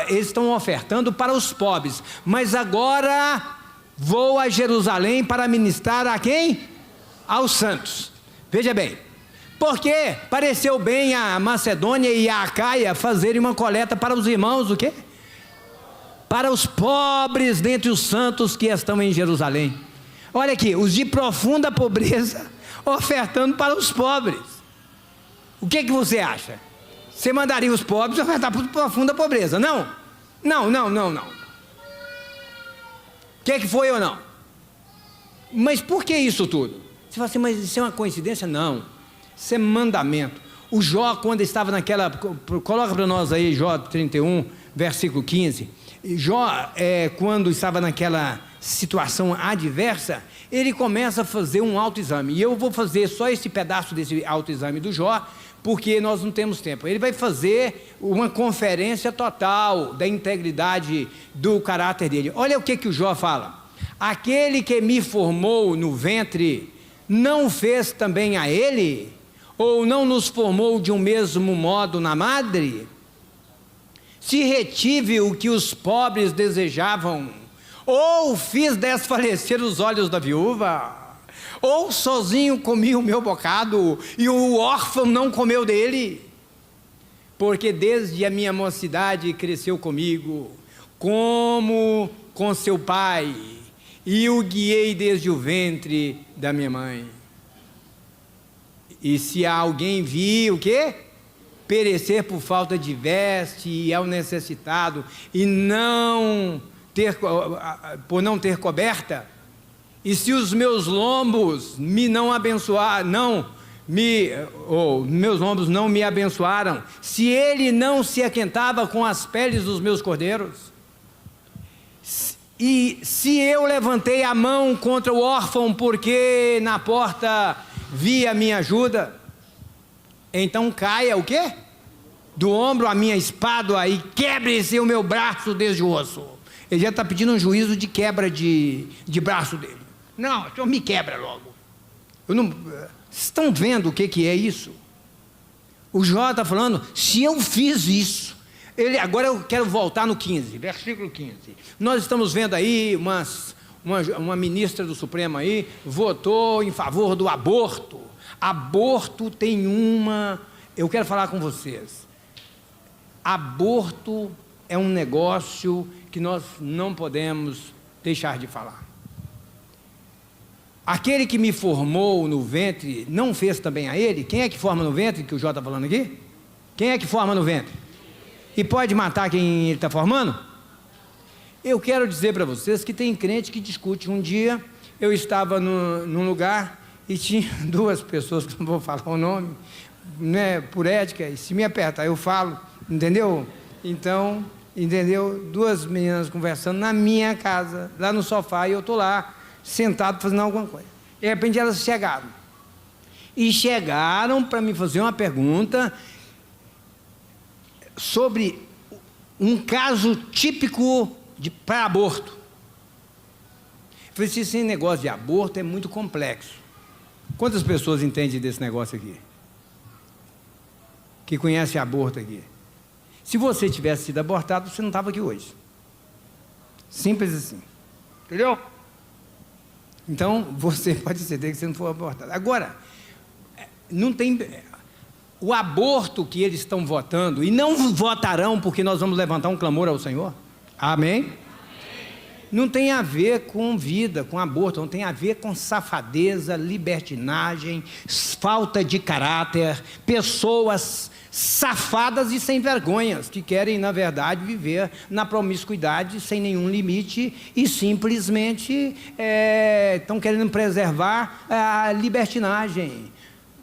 eles estão ofertando para os pobres, mas agora vou a Jerusalém para ministrar a quem? Aos santos. Veja bem, porque pareceu bem a Macedônia e a Acaia fazerem uma coleta para os irmãos, o quê? Para os pobres dentre os santos que estão em Jerusalém. Olha aqui, os de profunda pobreza ofertando para os pobres. O que você acha? Você mandaria os pobres ofertar para profunda pobreza? Não. O que foi ou não? Mas por que isso tudo? Você fala assim, mas isso é uma coincidência? Não, isso é mandamento. O Jó, quando estava naquela, coloca para nós aí Jó 31, versículo 15. Jó, quando estava naquela situação adversa, ele começa a fazer um autoexame, e eu vou fazer só esse pedaço desse autoexame do Jó, porque nós não temos tempo. Ele vai fazer uma conferência total da integridade do caráter dele. Olha o que o Jó fala: aquele que me formou no ventre, não fez também a ele? Ou não nos formou de um mesmo modo na madre? Se retive o que os pobres desejavam, ou fiz desfalecer os olhos da viúva, ou sozinho comi o meu bocado, e o órfão não comeu dele, porque desde a minha mocidade cresceu comigo, como com seu pai, e o guiei desde o ventre da minha mãe. E se alguém vir, o quê? Perecer por falta de veste, e é o necessitado, e por não ter coberta, e se os meus lombos meus lombos não me abençoaram, se ele não se aquentava com as peles dos meus cordeiros, e se eu levantei a mão contra o órfão, porque na porta vi a minha ajuda, então caia o quê? Do ombro a minha espádua, e quebre-se o meu braço desde o osso. Ele já está pedindo um juízo de quebra de braço dele. Não, o senhor me quebra logo. Vocês estão vendo o que é isso? O Jó está falando, se eu fiz isso, agora eu quero voltar no 15, versículo 15. Nós estamos vendo aí uma ministra do Supremo aí, votou em favor do aborto. Aborto tem eu quero falar com vocês. Aborto é um negócio que nós não podemos deixar de falar. Aquele que me formou no ventre, não fez também a ele? Quem é que forma no ventre, que o Jó está falando aqui? Quem é que forma no ventre? E pode matar quem ele está formando? Eu quero dizer para vocês que tem crente que discute. Um dia eu estava num lugar e tinha duas pessoas, que não vou falar o nome, né, por ética, e se me apertar eu falo, entendeu? Então, duas meninas conversando na minha casa, lá no sofá, e eu estou lá, sentado fazendo alguma coisa. De repente elas chegaram para me fazer uma pergunta sobre um caso típico para aborto. Eu falei assim, esse negócio de aborto é muito complexo. Quantas pessoas entendem desse negócio aqui? Que conhece aborto aqui? Se você tivesse sido abortado, você não estava aqui hoje. Simples assim. Entendeu? Então, você pode ceder que você não for abortado. Agora, não tem... O aborto que eles estão votando, e não votarão porque nós vamos levantar um clamor ao Senhor. Amém? Não tem a ver com vida, com aborto, não tem a ver com safadeza, libertinagem, falta de caráter, pessoas safadas e sem vergonhas, que querem, na verdade, viver na promiscuidade sem nenhum limite e simplesmente estão querendo preservar a libertinagem.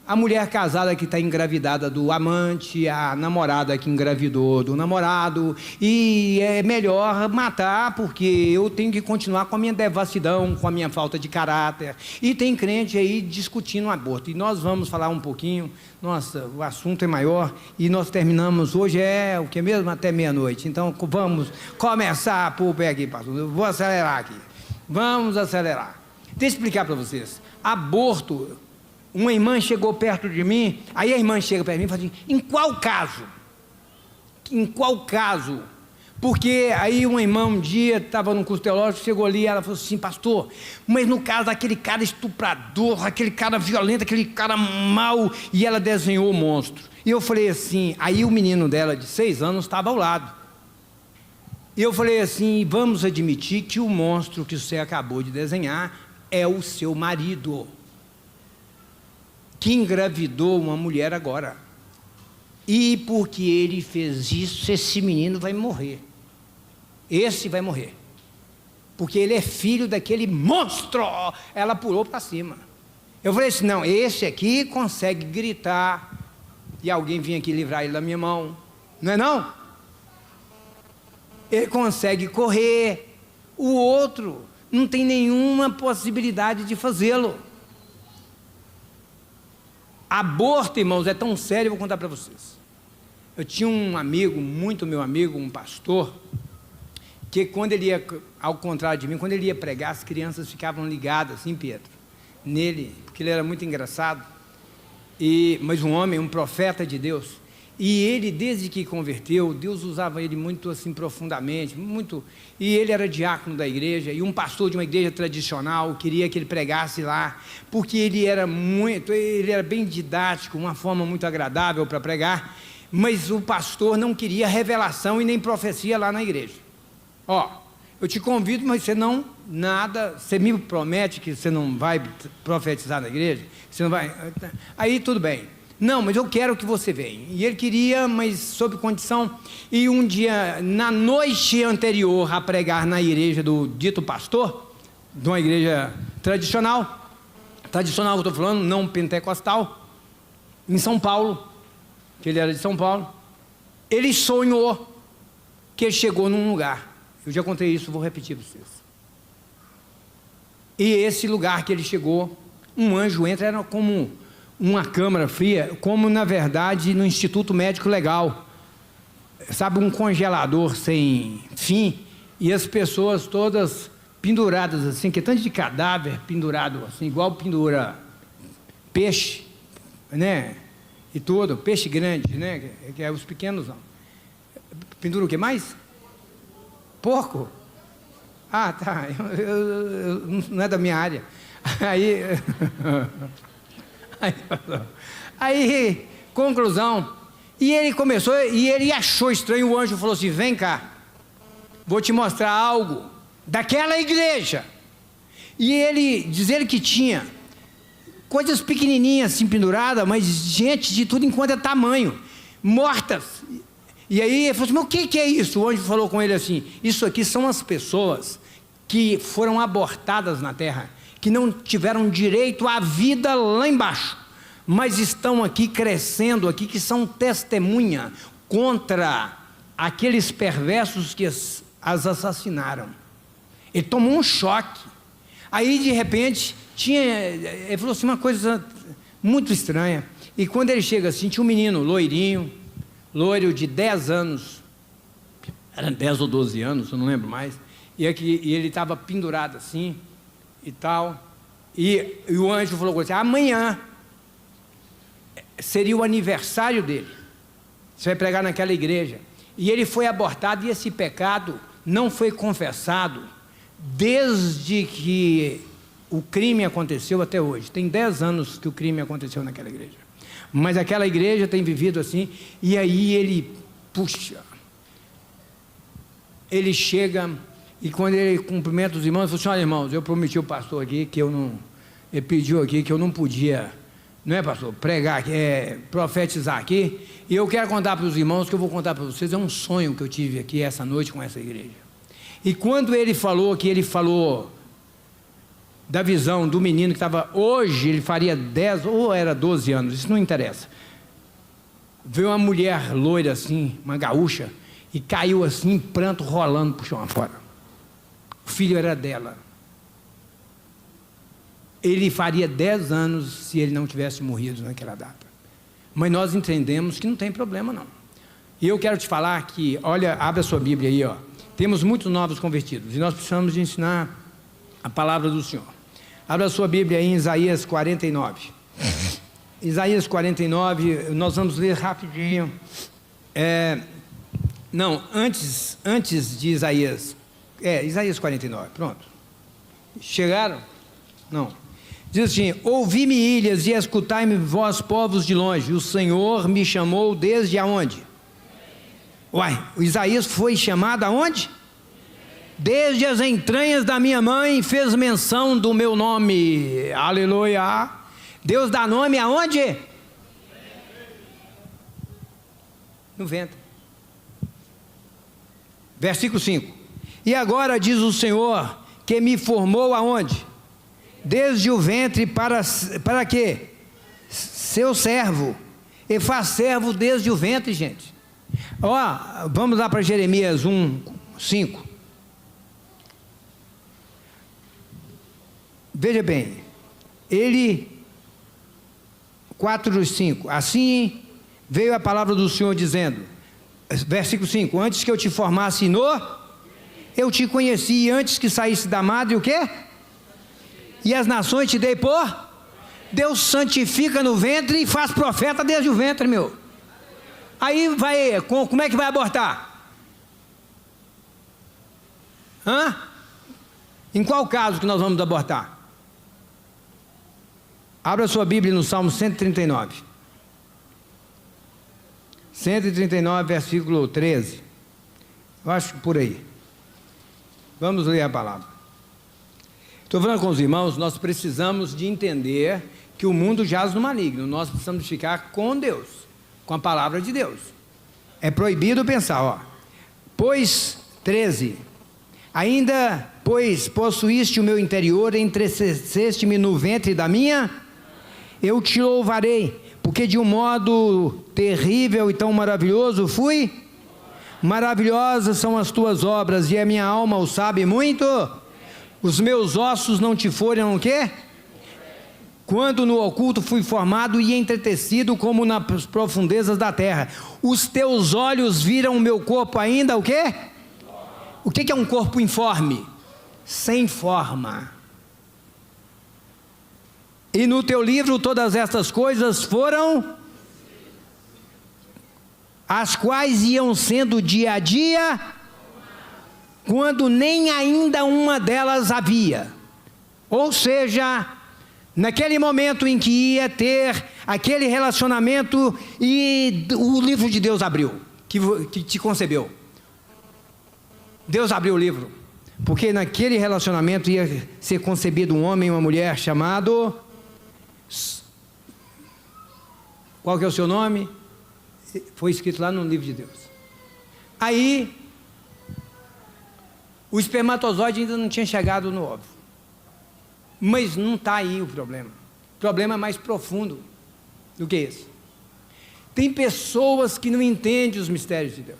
A mulher casada que está engravidada do amante, a namorada que engravidou do namorado, e é melhor matar, porque eu tenho que continuar com a minha devassidão, com a minha falta de caráter. E tem crente aí discutindo o aborto, e nós vamos falar um pouquinho. Nossa, o assunto é maior, e nós terminamos, hoje é o que mesmo? Até meia-noite, então vamos começar por pé aqui, pastor. Eu vou acelerar aqui, vamos acelerar. Deixa eu explicar para vocês. Aborto, uma irmã chegou perto de mim, aí a irmã chega perto de mim e fala assim, em qual caso? Em qual caso? Porque aí uma irmã um dia estava num curso teológico, chegou ali e ela falou assim, pastor, mas no caso daquele cara estuprador, aquele cara violento, aquele cara mau, e ela desenhou o monstro. E eu falei assim, aí o menino dela de 6 anos estava ao lado. E eu falei assim, vamos admitir que o monstro que você acabou de desenhar é o seu marido, que engravidou uma mulher agora. E porque ele fez isso, esse menino vai morrer. Esse vai morrer. Porque ele é filho daquele monstro. Ela pulou para cima. Eu falei assim, não, esse aqui consegue gritar e alguém vinha aqui livrar ele da minha mão. Não é não? Ele consegue correr. O outro não tem nenhuma possibilidade de fazê-lo. Aborto, irmãos, é tão sério, eu vou contar para vocês. Eu tinha um amigo, muito meu amigo, um pastor, que quando ele ia, ao contrário de mim, quando ele ia pregar, as crianças ficavam ligadas, assim, Pedro, nele, porque ele era muito engraçado, mas um homem, um profeta de Deus, e ele, desde que converteu, Deus usava ele muito assim, profundamente, muito, e ele era diácono da igreja, e um pastor de uma igreja tradicional, queria que ele pregasse lá, porque ele era bem didático, uma forma muito agradável para pregar, mas o pastor não queria revelação e nem profecia lá na igreja. Eu te convido, mas você me promete que você não vai profetizar na igreja? Você não vai? Aí tudo bem. Não, mas eu quero que você venha. E ele queria, mas sob condição. E um dia, na noite anterior a pregar na igreja do dito pastor, de uma igreja tradicional que eu estou falando, não pentecostal, em São Paulo, que ele era de São Paulo, ele sonhou que ele chegou num lugar. Eu já contei isso, vou repetir para vocês. E esse lugar que ele chegou, um anjo entra, era como uma câmara fria, como na verdade no Instituto Médico Legal, sabe, um congelador sem fim, e as pessoas todas penduradas assim, que é tanto de cadáver pendurado assim, igual pendura peixe, né, e tudo, peixe grande, né, que é os pequenos não. Pendura o que mais? Porco? Ah, tá, não é da minha área. Aí, conclusão, e ele começou, e ele achou estranho, o anjo falou assim, vem cá, vou te mostrar algo daquela igreja. E ele, diz ele que tinha coisas pequenininhas assim penduradas, mas gente de tudo enquanto é tamanho, mortas. E aí ele falou assim, mas o que é isso? O anjo falou com ele assim, isso aqui são as pessoas que foram abortadas na terra, que não tiveram direito à vida lá embaixo, mas estão aqui crescendo aqui, que são testemunha contra aqueles perversos que as assassinaram. Ele tomou um choque. Aí de repente ele falou assim, uma coisa muito estranha, e quando ele chega assim, tinha um menino loiro de 10 anos, era 10 ou 12 anos, eu não lembro mais, e ele estava pendurado assim, e tal, e o anjo falou assim, amanhã seria o aniversário dele, você vai pregar naquela igreja, e ele foi abortado, e esse pecado não foi confessado, desde que o crime aconteceu até hoje, tem 10 anos que o crime aconteceu naquela igreja, mas aquela igreja tem vivido assim, e aí ele chega, e quando ele cumprimenta os irmãos, ele fala assim, olha irmãos, eu prometi ao pastor aqui, que ele pediu aqui, que eu não podia, não é pastor, pregar, profetizar aqui, e eu quero contar para os irmãos, que eu vou contar para vocês, é um sonho que eu tive aqui essa noite com essa igreja. E quando ele falou da visão do menino que estava, hoje ele faria 10 ou era 12 anos, isso não interessa, veio uma mulher loira assim, uma gaúcha, e caiu assim em pranto, rolando para o chão afora. O filho era dela. Ele faria 10 anos se ele não tivesse morrido naquela data, mas nós entendemos que não tem problema não. E eu quero te falar que, olha, abre a sua Bíblia aí, temos muitos novos convertidos, e nós precisamos de ensinar a palavra do Senhor. Abra a sua Bíblia aí em Isaías 49. Isaías 49, nós vamos ler rapidinho. Não, antes de Isaías. Isaías 49, pronto. Chegaram? Não. Diz assim: ouvi-me, ilhas, e escutai-me, vós, povos de longe. O Senhor me chamou desde aonde? O Isaías foi chamado aonde? Desde as entranhas da minha mãe fez menção do meu nome. Aleluia. Deus dá nome aonde? No ventre. Versículo 5. E agora diz o Senhor que me formou aonde? Desde o ventre para quê? Seu servo. E faz servo desde o ventre, gente. Vamos lá para Jeremias 1, 5. Veja bem, 4, 5, assim veio a palavra do Senhor dizendo, versículo 5, antes que eu te formasse eu te conheci, e antes que saísse da madre, o quê? E as nações te dei por? Deus santifica no ventre e faz profeta desde o ventre, meu. Aí como é que vai abortar? Em qual caso que nós vamos abortar? Abra sua Bíblia no Salmo 139. 139, versículo 13. Eu acho que por aí. Vamos ler a palavra. Estou falando com os irmãos, nós precisamos de entender que o mundo jaz no maligno. Nós precisamos ficar com Deus, com a palavra de Deus. É proibido pensar, Pois, 13. Ainda, pois, possuíste o meu interior, entreceste-me no ventre da minha... Eu te louvarei, porque de um modo terrível e tão maravilhoso fui. Maravilhosas são as tuas obras, e a minha alma o sabe muito. Os meus ossos não te foram o quê? Quando no oculto fui formado e entretecido como nas profundezas da terra. Os teus olhos viram o meu corpo ainda o quê? O que é um corpo informe? Sem forma. E no teu livro todas estas coisas foram, as quais iam sendo dia a dia, quando nem ainda uma delas havia. Ou seja, naquele momento em que ia ter aquele relacionamento e o livro de Deus abriu, que te concebeu. Deus abriu o livro, porque naquele relacionamento ia ser concebido um homem e uma mulher chamado... Qual que é o seu nome? Foi escrito lá no livro de Deus. Aí, o espermatozoide ainda não tinha chegado no óvulo. Mas não está aí o problema. O problema é mais profundo do que esse. Tem pessoas que não entendem os mistérios de Deus.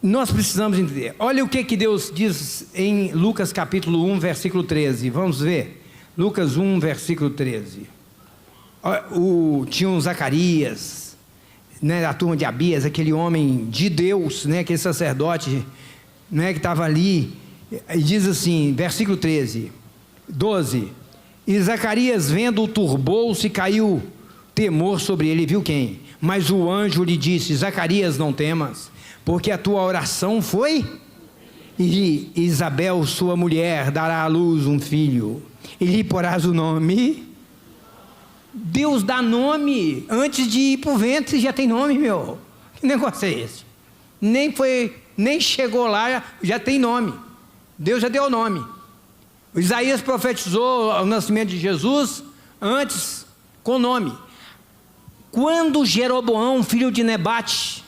Nós precisamos entender. Olha o que Deus diz em Lucas capítulo 1, versículo 13. Vamos ver. Lucas 1, versículo 13. Tinha um Zacarias, da turma de Abias, aquele homem de Deus, aquele sacerdote, que estava ali. E diz assim, versículo 12. E Zacarias, vendo-o, turbou-se e caiu temor sobre ele. Viu quem? Mas o anjo lhe disse: Zacarias, não temas, porque a tua oração foi, e Isabel, sua mulher, dará à luz um filho, e lhe porás o nome. Deus dá nome antes de ir para o ventre, já tem nome, meu. Que negócio é esse? Nem chegou lá, já tem nome. Deus já deu o nome. O Isaías profetizou o nascimento de Jesus antes com nome. Quando Jeroboão, filho de Nebate,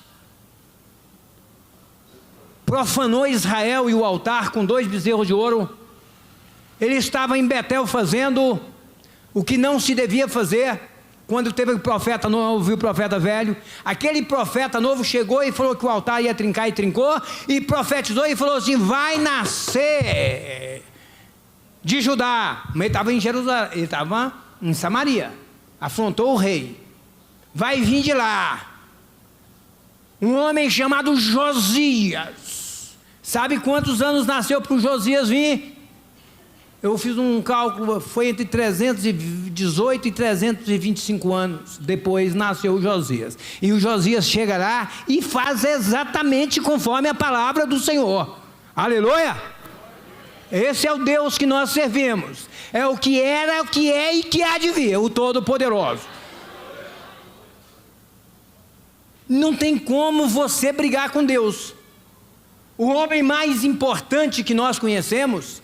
profanou Israel e o altar com 2 bezerros de ouro, ele estava em Betel fazendo o que não se devia fazer. Quando teve o profeta novo e o profeta velho, aquele profeta novo chegou e falou que o altar ia trincar, e trincou, e profetizou e falou assim: vai nascer de Judá. Mas ele estava em Jerusalém, ele estava em Samaria, afrontou o rei, vai vir de lá um homem chamado Josias. Sabe quantos anos nasceu para o Josias vir? Eu fiz um cálculo, foi entre 318 e 325 anos depois nasceu Josias. E o Josias chega lá e faz exatamente conforme a palavra do Senhor. Aleluia! Esse é o Deus que nós servimos. É o que era, o que é e que há de vir, o Todo-Poderoso. Não tem como você brigar com Deus. O homem mais importante que nós conhecemos,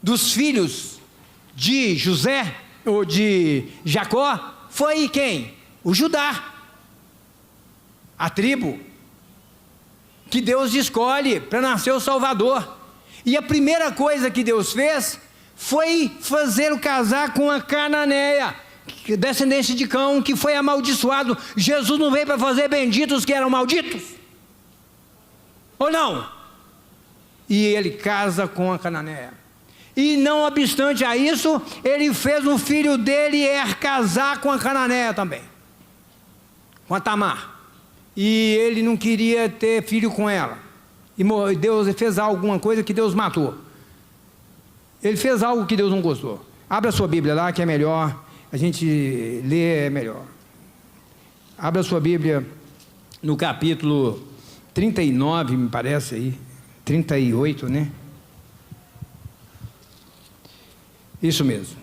dos filhos de José, ou de Jacó, foi quem? O Judá. A tribo que Deus escolhe para nascer o Salvador. E a primeira coisa que Deus fez foi fazê-lo casar com a cananeia, descendente de Cão, que foi amaldiçoado. Jesus não veio para fazer benditos que eram malditos? Ou não? E ele casa com a cananeia. E não obstante a isso, ele fez o filho dele casar com a cananeia também, com a Tamar. E ele não queria ter filho com ela. E Deus fez alguma coisa que Deus matou. Ele fez algo que Deus não gostou. Abra a sua Bíblia lá, que é melhor. A gente lê é melhor. Abra a sua Bíblia no capítulo 39, me parece aí. 38, né? Isso mesmo.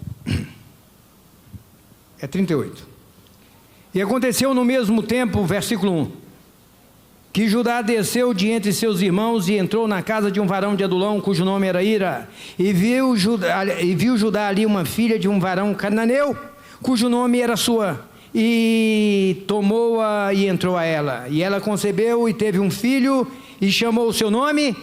É 38. E aconteceu no mesmo tempo, versículo 1, que Judá desceu de entre seus irmãos e entrou na casa de um varão de Adulão, cujo nome era Ira, e viu Judá ali uma filha de um varão cananeu, cujo nome era Sua, e tomou-a e entrou a ela, e ela concebeu e teve um filho, e chamou o seu nome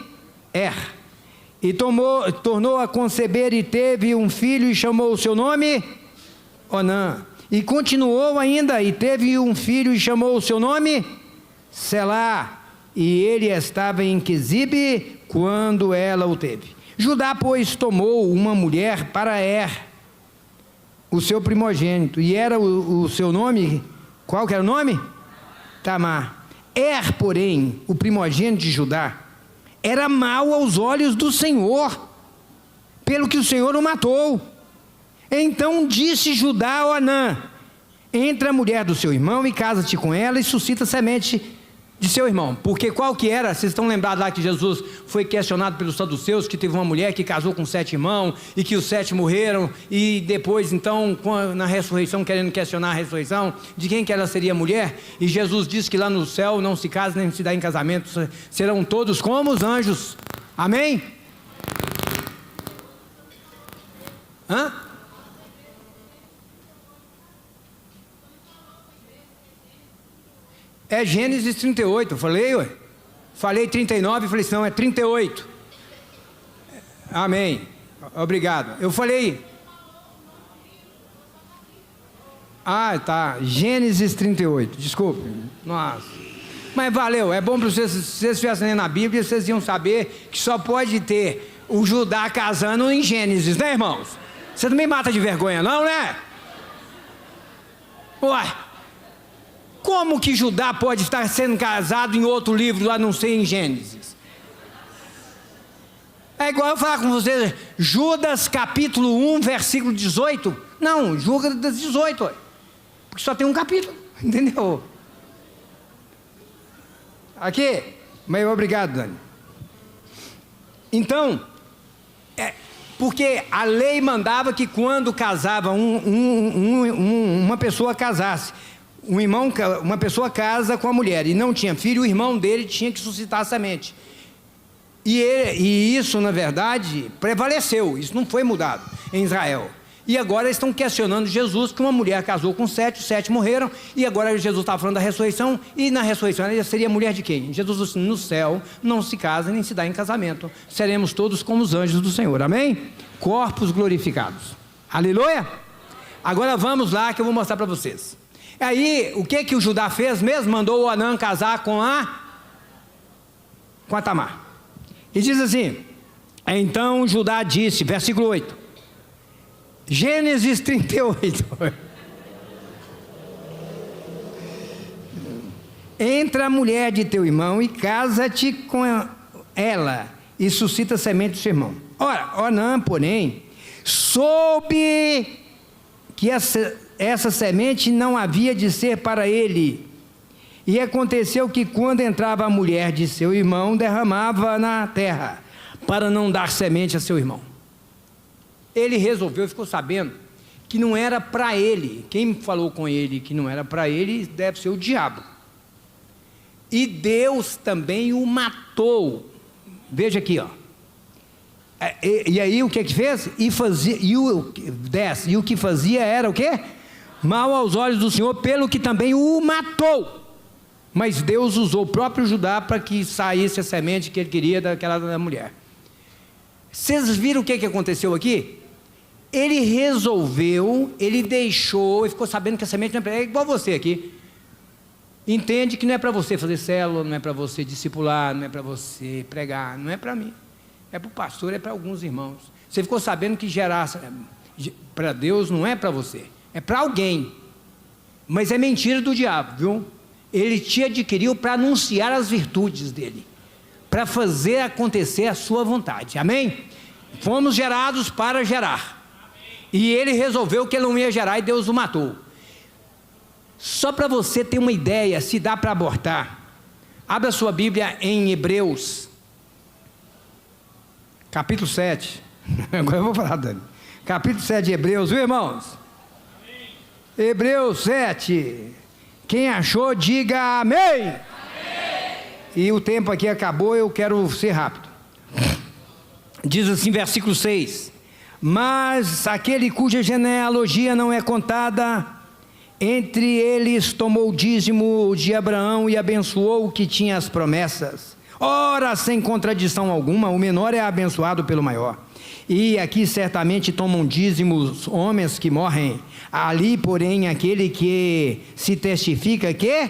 e tornou a conceber e teve um filho e chamou o seu nome Onã, e continuou ainda e teve um filho e chamou o seu nome Selá, e ele estava em Quezibe quando ela o teve. Judá, pois, tomou uma mulher para o seu primogênito, e era o seu nome, qual que era o nome? Tamar. Porém, o primogênito de Judá, era mau aos olhos do Senhor, pelo que o Senhor o matou. Então disse Judá a Onã: entra a mulher do seu irmão e casa-te com ela e suscita semente de seu irmão. Porque qual que era? Vocês estão lembrados lá que Jesus foi questionado pelos saduceus, que teve uma mulher que casou com 7 irmãos e que os 7 morreram, e depois então na ressurreição, querendo questionar a ressurreição, de quem que ela seria mulher, e Jesus disse que lá no céu não se casa nem se dá em casamento, serão todos como os anjos. Amém? Hã? É Gênesis 38, falei 39, falei assim, não, é 38. Amém, obrigado. Eu falei, tá, Gênesis 38, desculpe, nossa. Mas valeu, é bom para vocês, se vocês estivessem lendo a Bíblia, vocês iam saber que só pode ter o Judá casando em Gênesis, né, irmãos? Você não me mata de vergonha não, né? Uai, como que Judá pode estar sendo casado em outro livro, lá não sei, em Gênesis? É igual eu falar com vocês, Judas capítulo 1, versículo 18. Não, Judas 18, porque só tem um capítulo, entendeu? Aqui, mas obrigado, Dani. Então, porque a lei mandava que quando casava uma pessoa casasse, uma pessoa casa com a mulher e não tinha filho, o irmão dele tinha que suscitar a semente. E isso, na verdade, prevaleceu, isso não foi mudado em Israel. E agora eles estão questionando Jesus, que uma mulher casou com 7, os 7 morreram, e agora Jesus está falando da ressurreição, e na ressurreição ela seria mulher de quem? Jesus disse, no céu não se casa nem se dá em casamento, seremos todos como os anjos do Senhor, amém? Corpos glorificados, aleluia? Agora vamos lá que eu vou mostrar para vocês. Aí, o que o Judá fez mesmo? Mandou o Onã casar com a Tamar. E diz assim, então Judá disse, versículo 8, Gênesis 38, entra a mulher de teu irmão e casa-te com ela, e suscita semente do seu irmão. Ora, Onã, porém, soube que essa semente não havia de ser para ele. E aconteceu que quando entrava a mulher de seu irmão, derramava na terra, para não dar semente a seu irmão. Ele resolveu, ficou sabendo que não era para ele. Quem falou com ele que não era para ele deve ser o diabo. E Deus também o matou. Veja aqui, ó. E aí o que fez? E o que fazia era o quê? Mal aos olhos do Senhor, pelo que também o matou. Mas Deus usou o próprio Judá para que saísse a semente que ele queria da mulher. Vocês viram o que aconteceu aqui? Ele resolveu, ele deixou, e ficou sabendo que a semente não é para ele, é igual você aqui. Entende que não é para você fazer célula, não é para você discipular, não é para você pregar, não é para mim. É para o pastor, é para alguns irmãos. Você ficou sabendo que gerar para Deus não é para você, é para alguém. Mas é mentira do diabo, viu? Ele te adquiriu para anunciar as virtudes dele, para fazer acontecer a sua vontade, amém? Fomos gerados para gerar. E ele resolveu que ele não ia gerar e Deus o matou. Só para você ter uma ideia, se dá para abortar, abra sua Bíblia em Hebreus, capítulo 7. Agora eu vou falar, Dani. Capítulo 7 de Hebreus, viu, irmãos? Amém. Hebreus 7. Quem achou, diga amém. Amém. E o tempo aqui acabou, eu quero ser rápido. Diz assim, versículo 6. Mas aquele cuja genealogia não é contada, entre eles tomou o dízimo de Abraão e abençoou o que tinha as promessas. Ora, sem contradição alguma, o menor é abençoado pelo maior. E aqui certamente tomam dízimos homens que morrem. Ali, porém, aquele que se testifica que,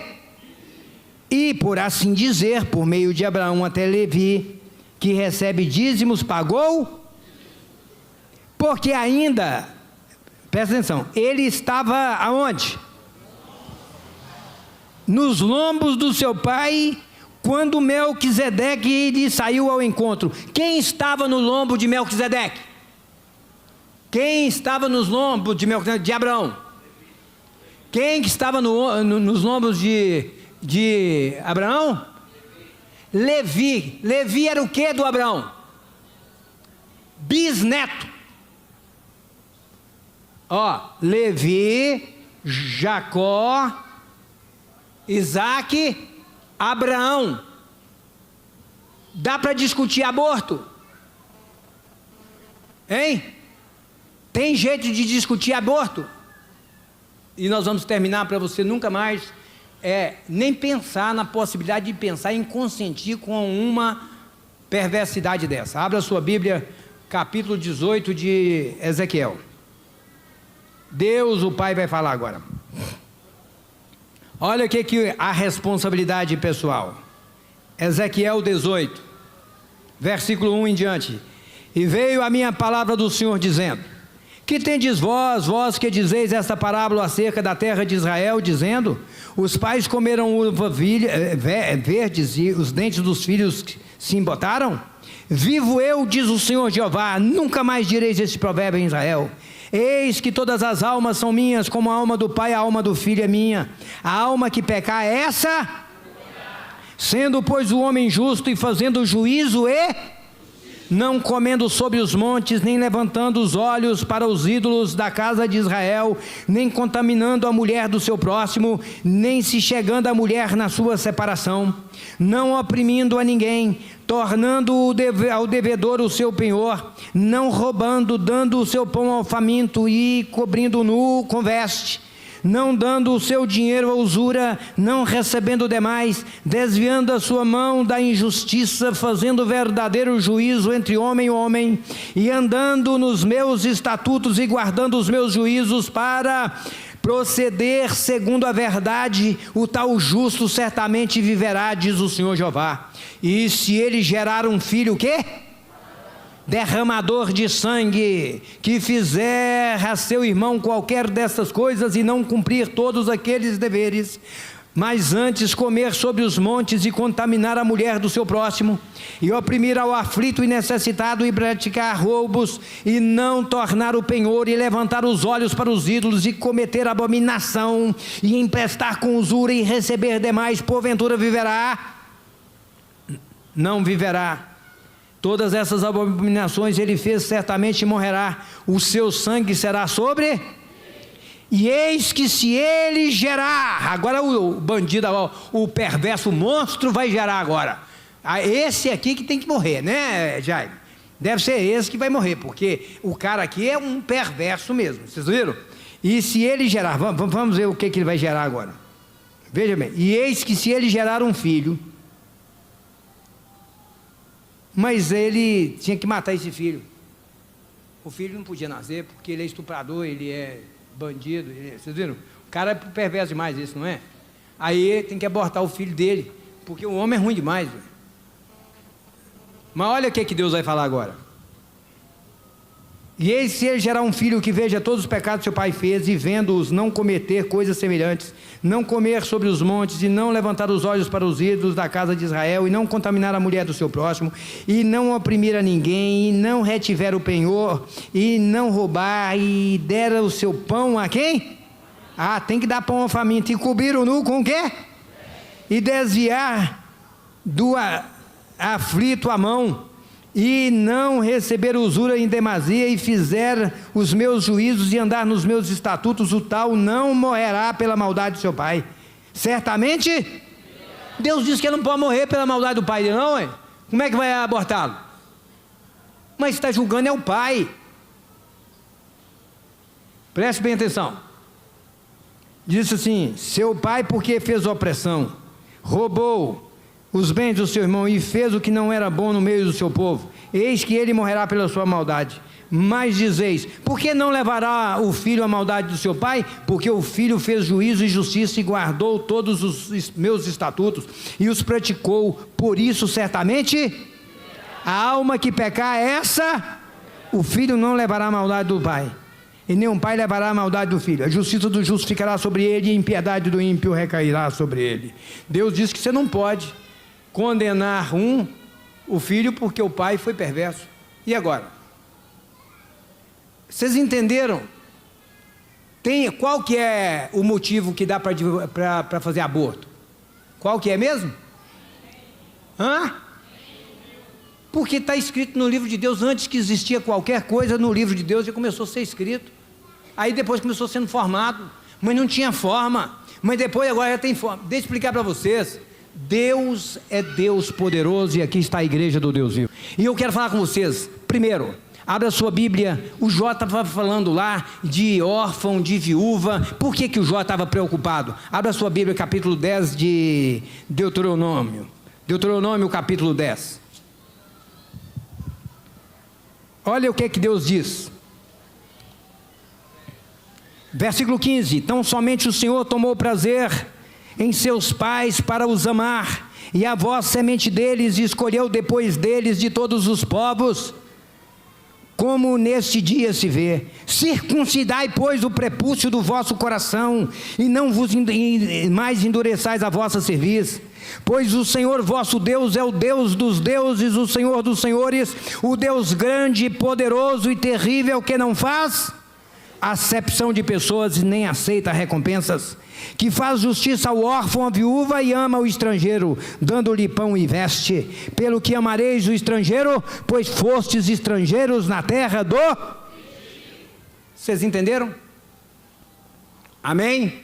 e por assim dizer, por meio de Abraão até Levi, que recebe dízimos, pagou, porque ainda, presta atenção, ele estava aonde? Nos lombos do seu pai, quando Melquisedeque lhe saiu ao encontro. Quem estava no lombo de Melquisedeque? Quem estava nos lombos de Melquisedeque? De Abraão. Quem estava nos lombos de Abraão? Levi. Levi era o que do Abraão? Bisneto. Ó, Levi, Jacó, Isaac, Abraão. Dá para discutir aborto? Hein? Tem jeito de discutir aborto? E nós vamos terminar para você nunca mais nem pensar na possibilidade de pensar em consentir com uma perversidade dessa. Abra a sua Bíblia, capítulo 18 de Ezequiel. Deus, o Pai, vai falar agora. Olha o que a responsabilidade pessoal. Ezequiel 18, versículo 1 em diante. E veio a minha palavra do Senhor dizendo: que tendes vós que dizeis esta parábola acerca da terra de Israel, dizendo: os pais comeram uva verdes e os dentes dos filhos se embotaram? Vivo eu, diz o Senhor Jeová, nunca mais direis este provérbio em Israel. Eis que todas as almas são minhas, como a alma do pai, a alma do filho é minha. A alma que pecar é essa, sendo pois o homem justo e fazendo juízo e não comendo sobre os montes, nem levantando os olhos para os ídolos da casa de Israel, nem contaminando a mulher do seu próximo, nem se chegando à mulher na sua separação, não oprimindo a ninguém, tornando ao devedor o seu penhor, não roubando, dando o seu pão ao faminto e cobrindo nu com veste, não dando o seu dinheiro à usura, não recebendo demais, desviando a sua mão da injustiça, fazendo verdadeiro juízo entre homem e homem, e andando nos meus estatutos e guardando os meus juízos para proceder segundo a verdade, o tal justo certamente viverá, diz o Senhor Jeová. E se ele gerar um filho, o quê? Derramador de sangue, que fizer a seu irmão qualquer dessas coisas e não cumprir todos aqueles deveres, mas antes comer sobre os montes e contaminar a mulher do seu próximo, e oprimir ao aflito e necessitado, e praticar roubos, e não tornar o penhor, e levantar os olhos para os ídolos, e cometer abominação, e emprestar com usura, e receber demais, porventura viverá? Não viverá. Todas essas abominações ele fez, certamente morrerá, o seu sangue será sobre... E eis que se ele gerar, agora o bandido, o perverso monstro vai gerar agora. Esse aqui que tem que morrer, né, Jaime? Deve ser esse que vai morrer, porque o cara aqui é um perverso mesmo, vocês viram? E se ele gerar, vamos ver o que ele vai gerar agora. Veja bem, e eis que se ele gerar um filho, mas ele tinha que matar esse filho. O filho não podia nascer, porque ele é estuprador, ele é... bandido, vocês viram? O cara é perverso demais isso, não é? Aí tem que abortar o filho dele, porque o homem é ruim demais, véio. Mas olha o que Deus vai falar agora. E eis se ele gerar um filho que veja todos os pecados que seu pai fez, e vendo-os não cometer coisas semelhantes, não comer sobre os montes, e não levantar os olhos para os ídolos da casa de Israel, e não contaminar a mulher do seu próximo, e não oprimir a ninguém, e não retiver o penhor, e não roubar, e dera o seu pão a quem? Tem que dar pão ao faminto, e cobrir o nu com o quê? E desviar do aflito a mão, e não receber usura em demasia, e fizer os meus juízos e andar nos meus estatutos, o tal não morrerá pela maldade de seu pai. Certamente, Deus disse que ele não pode morrer pela maldade do pai dele, não, é? Como é que vai abortá-lo? Mas está julgando é o pai. Preste bem atenção. Disse assim: seu pai, porque fez opressão, roubou os bens do seu irmão, e fez o que não era bom no meio do seu povo, eis que ele morrerá pela sua maldade. Mas dizeis: por que não levará o filho a maldade do seu pai? Porque o filho fez juízo e justiça, e guardou todos os meus estatutos, e os praticou. Por isso certamente a alma que pecar, essa o filho não levará a maldade do pai, e nem um pai levará a maldade do filho. A justiça do justo ficará sobre ele, e a impiedade do ímpio recairá sobre ele. Deus diz que você não pode condenar o filho porque o pai foi perverso. E agora? Vocês entenderam? Qual que é o motivo que dá para fazer aborto? Qual que é mesmo? Porque está escrito no livro de Deus. Antes que existia qualquer coisa, no livro de Deus já começou a ser escrito. Aí depois começou sendo formado, mas não tinha forma. Mas depois agora já tem forma. Deixa eu explicar para vocês. Deus é Deus poderoso, e aqui está a igreja do Deus vivo. E eu quero falar com vocês. Primeiro, abra sua Bíblia. O Jó estava falando lá de órfão, de viúva. Por que o Jó estava preocupado? Abra sua Bíblia, capítulo 10 de Deuteronômio. Deuteronômio, capítulo 10. Olha o que Deus diz. Versículo 15. Então somente o Senhor tomou prazer em seus pais para os amar, e a vós, semente deles, escolheu depois deles de todos os povos, como neste dia se vê. Circuncidai, pois, o prepúcio do vosso coração, e não vos mais endureçais a vossa cerviz, pois o Senhor vosso Deus é o Deus dos deuses, o Senhor dos senhores, o Deus grande, poderoso e terrível, que não faz acepção de pessoas e nem aceita recompensas, que faz justiça ao órfão, à viúva, e ama o estrangeiro, dando-lhe pão e veste. Pelo que amareis o estrangeiro, pois fostes estrangeiros na terra do... Vocês entenderam? Amém?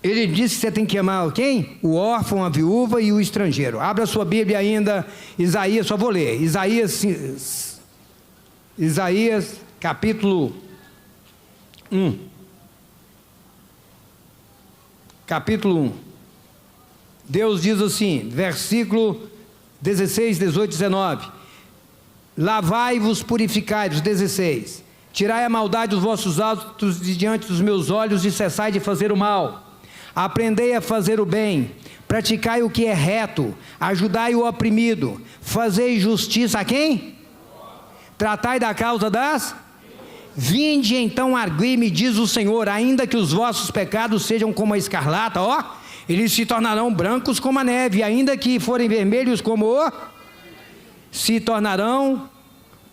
Ele disse que você tem que amar quem? O órfão, a viúva e o estrangeiro. Abra sua Bíblia ainda, Isaías, só vou ler. Isaías capítulo 1. Capítulo 1. Deus diz assim, versículo 16, 18, 19. Lavai-vos, purificai-vos, 16. Tirai a maldade dos vossos atos de diante dos meus olhos, e cessai de fazer o mal. Aprendei a fazer o bem, praticai o que é reto, ajudai o oprimido, fazei justiça a quem? Tratai da causa das... Vinde então, argui-me, diz o Senhor, ainda que os vossos pecados sejam como a escarlata, eles se tornarão brancos como a neve, ainda que forem vermelhos como se tornarão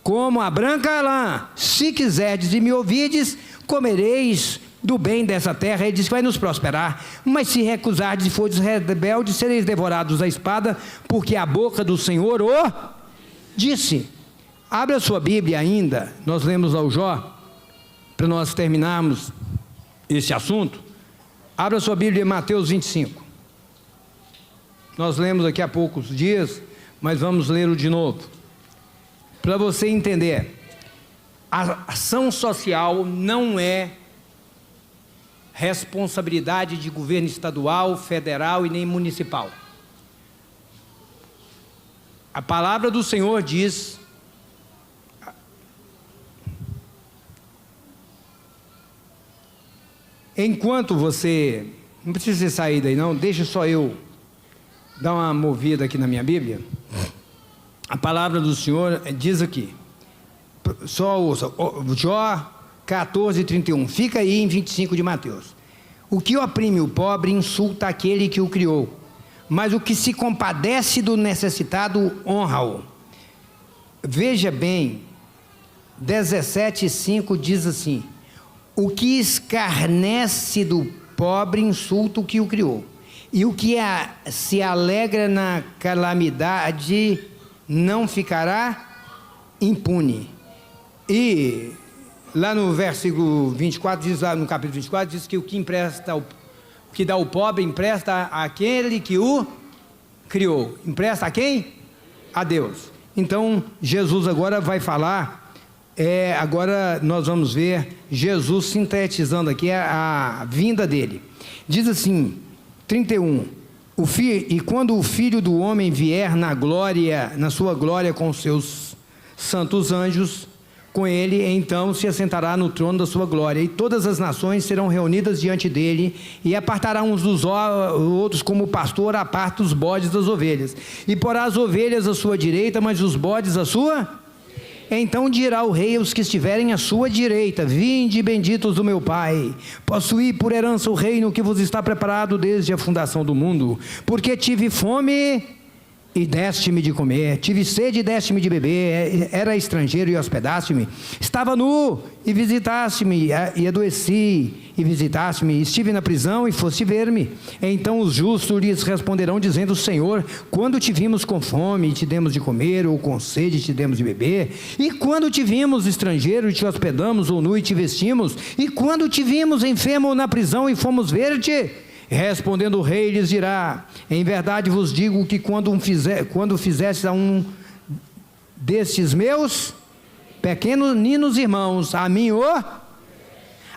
como a branca lã. Se quiserdes e me ouvirdes, comereis do bem dessa terra, ele diz que vai nos prosperar. Mas se recusardes e fordes rebeldes, sereis devorados à espada, porque a boca do Senhor disse. Abra a sua Bíblia ainda, nós lemos ao Jó, para nós terminarmos esse assunto. Abra a sua Bíblia em Mateus 25. Nós lemos aqui há poucos dias, mas vamos lê-lo de novo. Para você entender, a ação social não é responsabilidade de governo estadual, federal e nem municipal. A palavra do Senhor diz: enquanto você, não precisa sair daí não, deixa só eu dar uma movida aqui na minha Bíblia. A palavra do Senhor diz aqui, só ouça, Jó 14:31, fica aí em 25 de Mateus. O que oprime o pobre insulta aquele que o criou, mas o que se compadece do necessitado honra-o. Veja bem, 17:5 diz assim: o que escarnece do pobre insulta o que o criou, e o que se alegra na calamidade não ficará impune. E lá no versículo 24, diz lá no capítulo 24, diz que o que empresta, o que dá ao pobre, empresta àquele que o criou. Empresta a quem? A Deus. Então, Jesus agora vai falar, agora nós vamos ver Jesus sintetizando aqui a vinda dele. Diz assim, 31, e quando o Filho do Homem vier na sua glória com os seus santos anjos, com ele, então se assentará no trono da sua glória, e todas as nações serão reunidas diante dele, e apartará uns dos outros, como o pastor aparta os bodes das ovelhas, e porá as ovelhas à sua direita, mas os bodes à sua. Então dirá o rei aos que estiverem à sua direita: vinde, benditos do meu Pai, possuí por herança o reino que vos está preparado desde a fundação do mundo, porque tive fome e deste-me de comer, tive sede e deste-me de beber, era estrangeiro e hospedaste-me, estava nu e visitaste-me, e adoeci e visitaste-me, estive na prisão e foste ver-me. Então os justos lhes responderão dizendo: Senhor, quando te vimos com fome e te demos de comer, ou com sede e te demos de beber? E quando te vimos estrangeiro e te hospedamos, ou nu e te vestimos? E quando te vimos enfermo ou na prisão e fomos ver-te? Respondendo o rei lhes dirá: em verdade vos digo que quando fizeste a um destes meus pequeninos irmãos, a mim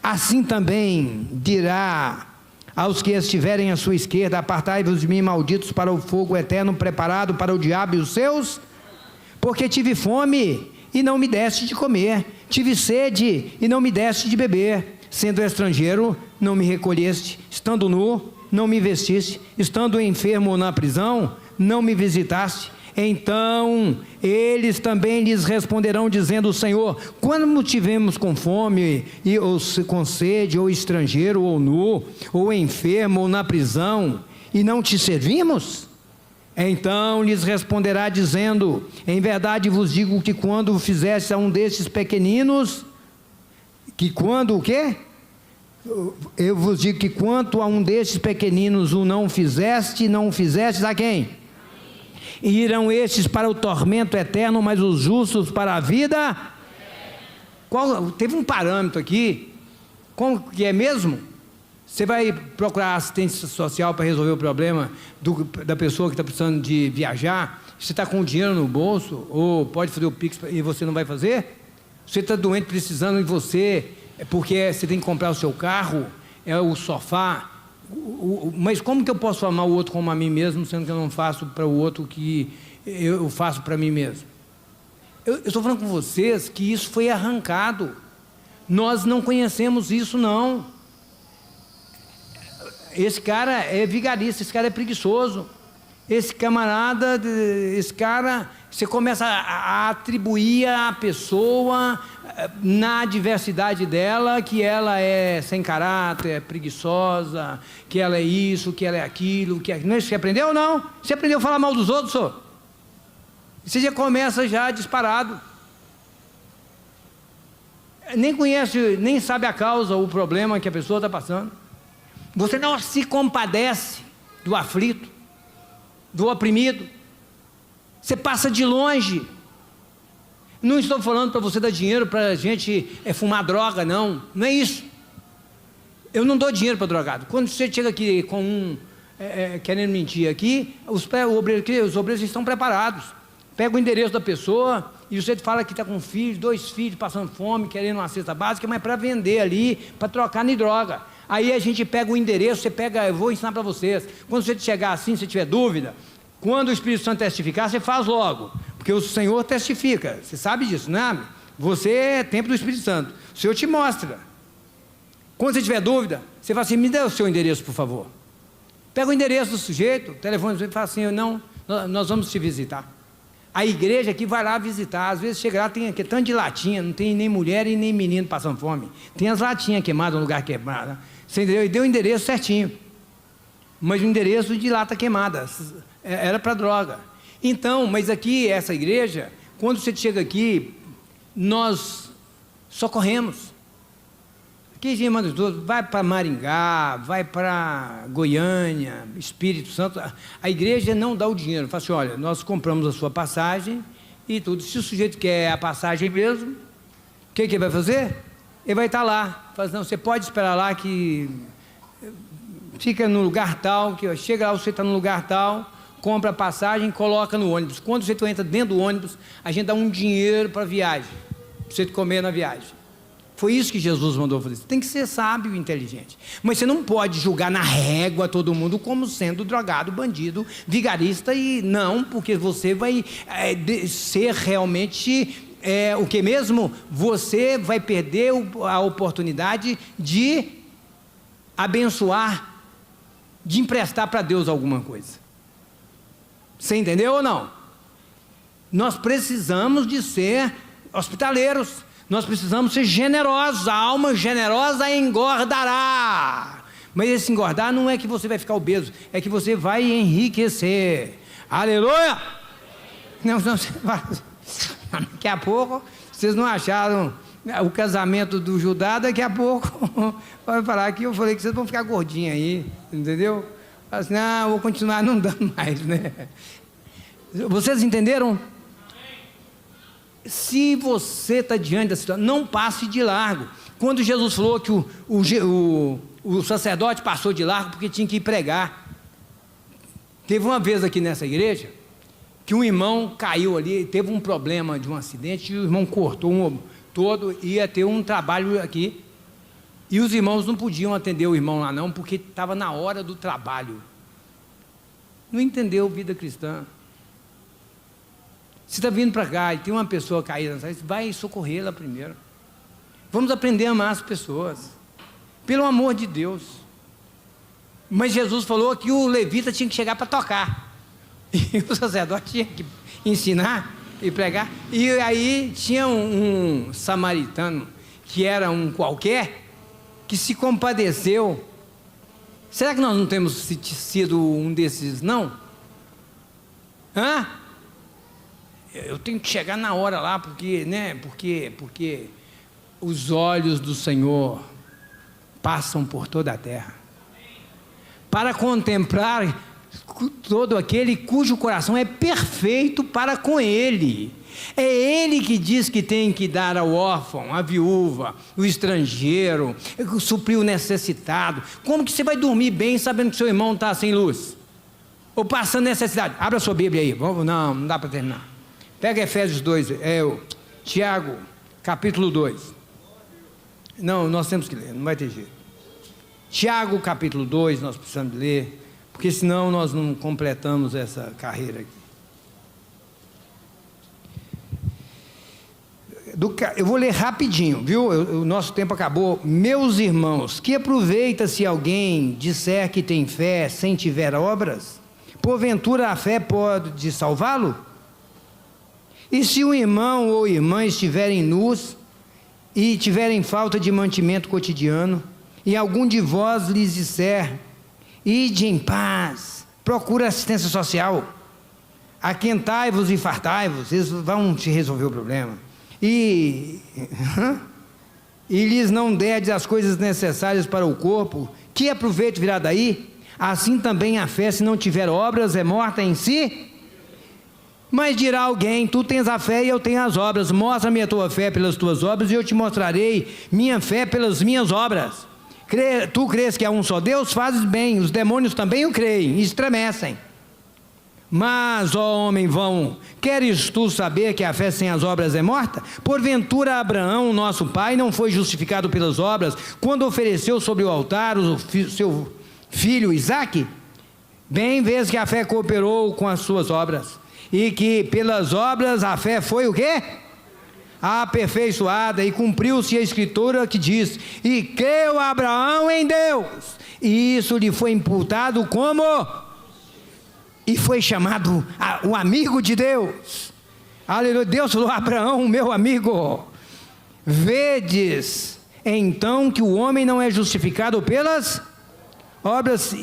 assim também dirá aos que estiverem à sua esquerda: apartai-vos de mim, malditos, para o fogo eterno preparado para o diabo e os seus. Porque tive fome e não me deste de comer, tive sede e não me deste de beber, sendo estrangeiro, não me recolheste, estando nu, não me vestiste, estando enfermo ou na prisão, não me visitaste. Então eles também lhes responderão dizendo: Senhor, quando tivemos com fome, ou com sede, ou estrangeiro, ou nu, ou enfermo, ou na prisão, e não te servimos? Então lhes responderá dizendo: em verdade vos digo que quando fizeste a um destes pequeninos, o quê? Eu vos digo que quanto a um destes pequeninos o não fizestes a quem? E irão estes para o tormento eterno, mas os justos para a vida. Teve um parâmetro aqui, como que é mesmo? Você vai procurar assistência social para resolver o problema da pessoa que está precisando de viajar? Você está com o dinheiro no bolso, ou pode fazer o Pix e você não vai fazer? Você está doente precisando de você, porque você tem que comprar o seu carro, o sofá, mas como que eu posso amar o outro como a mim mesmo, sendo que eu não faço para o outro o que eu faço para mim mesmo? Eu estou falando com vocês que isso foi arrancado, nós não conhecemos isso não. Esse cara é vigarista, esse cara é preguiçoso, esse cara, você começa a atribuir à pessoa na diversidade dela, que ela é sem caráter, é preguiçosa, que ela é isso, que ela é aquilo, que é... Não é isso que você aprendeu ou não? Você aprendeu a falar mal dos outros, senhor? Você já começa já disparado. Nem conhece, nem sabe a causa, o problema que a pessoa está passando. Você não se compadece do aflito, do oprimido. Você passa de longe. Não estou falando para você dar dinheiro para a gente fumar droga, não. Não é isso. Eu não dou dinheiro para drogado. Quando você chega aqui com querendo mentir aqui, os obreiros estão preparados. Pega o endereço da pessoa e você fala que está com um filho, 2 filhos, passando fome, querendo uma cesta básica, mas para vender ali, para trocar em droga. Aí a gente pega o endereço, você pega, eu vou ensinar para vocês. Quando você chegar assim, se tiver dúvida, quando o Espírito Santo testificar, você faz logo. Porque o Senhor testifica, você sabe disso, não é? Você é templo do Espírito Santo, o Senhor te mostra. Quando você tiver dúvida, você fala assim, me dê o seu endereço, por favor. Pega o endereço do sujeito, o telefone, e fala assim, não, nós vamos te visitar. A igreja aqui vai lá visitar, às vezes chega lá, tem aqui tanto de latinha, não tem nem mulher e nem menino passando fome. Tem as latinhas queimadas, um lugar queimado. Você entendeu? E deu o endereço certinho. Mas o endereço de lata queimada, era para droga. Então, mas aqui, essa igreja, quando você chega aqui, nós socorremos. Aqui, gente, vai para Maringá, vai para Goiânia, Espírito Santo. A igreja não dá o dinheiro. Fala assim, olha, nós compramos a sua passagem e tudo. Se o sujeito quer a passagem mesmo, o que ele vai fazer? Ele vai estar lá. Fala assim, não, você pode esperar lá que fica no lugar tal, que chega lá, você está no lugar tal, compra a passagem e coloca no ônibus. Quando você entra dentro do ônibus, a gente dá um dinheiro para a viagem, para você comer na viagem. Foi isso que Jesus mandou fazer. Você tem que ser sábio e inteligente. Mas você não pode julgar na régua todo mundo como sendo drogado, bandido, vigarista, e não, porque você vai ser realmente o que mesmo? Você vai perder a oportunidade de abençoar, de emprestar para Deus alguma coisa. Você entendeu ou não? Nós precisamos de ser hospitaleiros. Nós precisamos ser generosos. A alma generosa engordará. Mas esse engordar não é que você vai ficar obeso, é que você vai enriquecer. Aleluia! Não, você vai... Daqui a pouco, vocês não acharam o casamento do Judá, daqui a pouco vai falar que eu falei que vocês vão ficar gordinhos aí, entendeu? Assim, não, vou continuar não dando mais, né? Vocês entenderam? Se você está diante da situação, não passe de largo. Quando Jesus falou que o sacerdote passou de largo porque tinha que ir pregar. Teve uma vez aqui nessa igreja que um irmão caiu ali, teve um problema de um acidente, e o irmão cortou um ombro todo, ia ter um trabalho aqui, e os irmãos não podiam atender o irmão lá não, porque estava na hora do trabalho. Não entendeu vida cristã. Você está vindo para cá e tem uma pessoa caída, vai socorrê-la primeiro. Vamos aprender a amar as pessoas, pelo amor de Deus. Mas Jesus falou que o levita tinha que chegar para tocar, e o sacerdote tinha que ensinar e pregar. E aí tinha um samaritano, que era um qualquer, que se compadeceu. Será que nós não temos sido um desses, não? Eu tenho que chegar na hora lá, porque, né? Porque os olhos do Senhor passam por toda a terra, para contemplar todo aquele cujo coração é perfeito para com Ele. É Ele que diz que tem que dar ao órfão, à viúva, o estrangeiro, suprir o necessitado. Como que você vai dormir bem sabendo que seu irmão está sem luz? Ou passando necessidade? Abra sua Bíblia aí. Não dá para terminar. Pega Efésios 2, Tiago, capítulo 2. Não, nós temos que ler, não vai ter jeito. Tiago, capítulo 2, nós precisamos ler, porque senão nós não completamos essa carreira aqui. Eu vou ler rapidinho, viu? O nosso tempo acabou. Meus irmãos, que aproveita se alguém disser que tem fé sem tiver obras? Porventura a fé pode salvá-lo? E se o irmão ou irmã estiverem nus e tiverem falta de mantimento cotidiano, e algum de vós lhes disser, ide em paz, procura assistência social, aquentai-vos e fartai-vos, eles vão te resolver o problema, e lhes não derdes as coisas necessárias para o corpo, que aproveito virá daí? Assim também a fé, se não tiver obras, é morta em si. Mas dirá alguém, tu tens a fé e eu tenho as obras, mostra-me a tua fé pelas tuas obras, e eu te mostrarei minha fé pelas minhas obras. Tu crês que há um só Deus? Fazes bem, os demônios também o creem, e estremecem. Mas, ó homem vão, queres tu saber que a fé sem as obras é morta? Porventura Abraão, nosso pai, não foi justificado pelas obras, quando ofereceu sobre o altar o seu filho Isaque? Bem vês que a fé cooperou com as suas obras, e que pelas obras a fé foi o quê? Aperfeiçoada, e cumpriu-se a escritura que diz, e creu Abraão em Deus, e isso lhe foi imputado como... e foi chamado o amigo de Deus. Aleluia. Deus falou, Abraão, meu amigo, vedes então que o homem não é justificado pelas obras,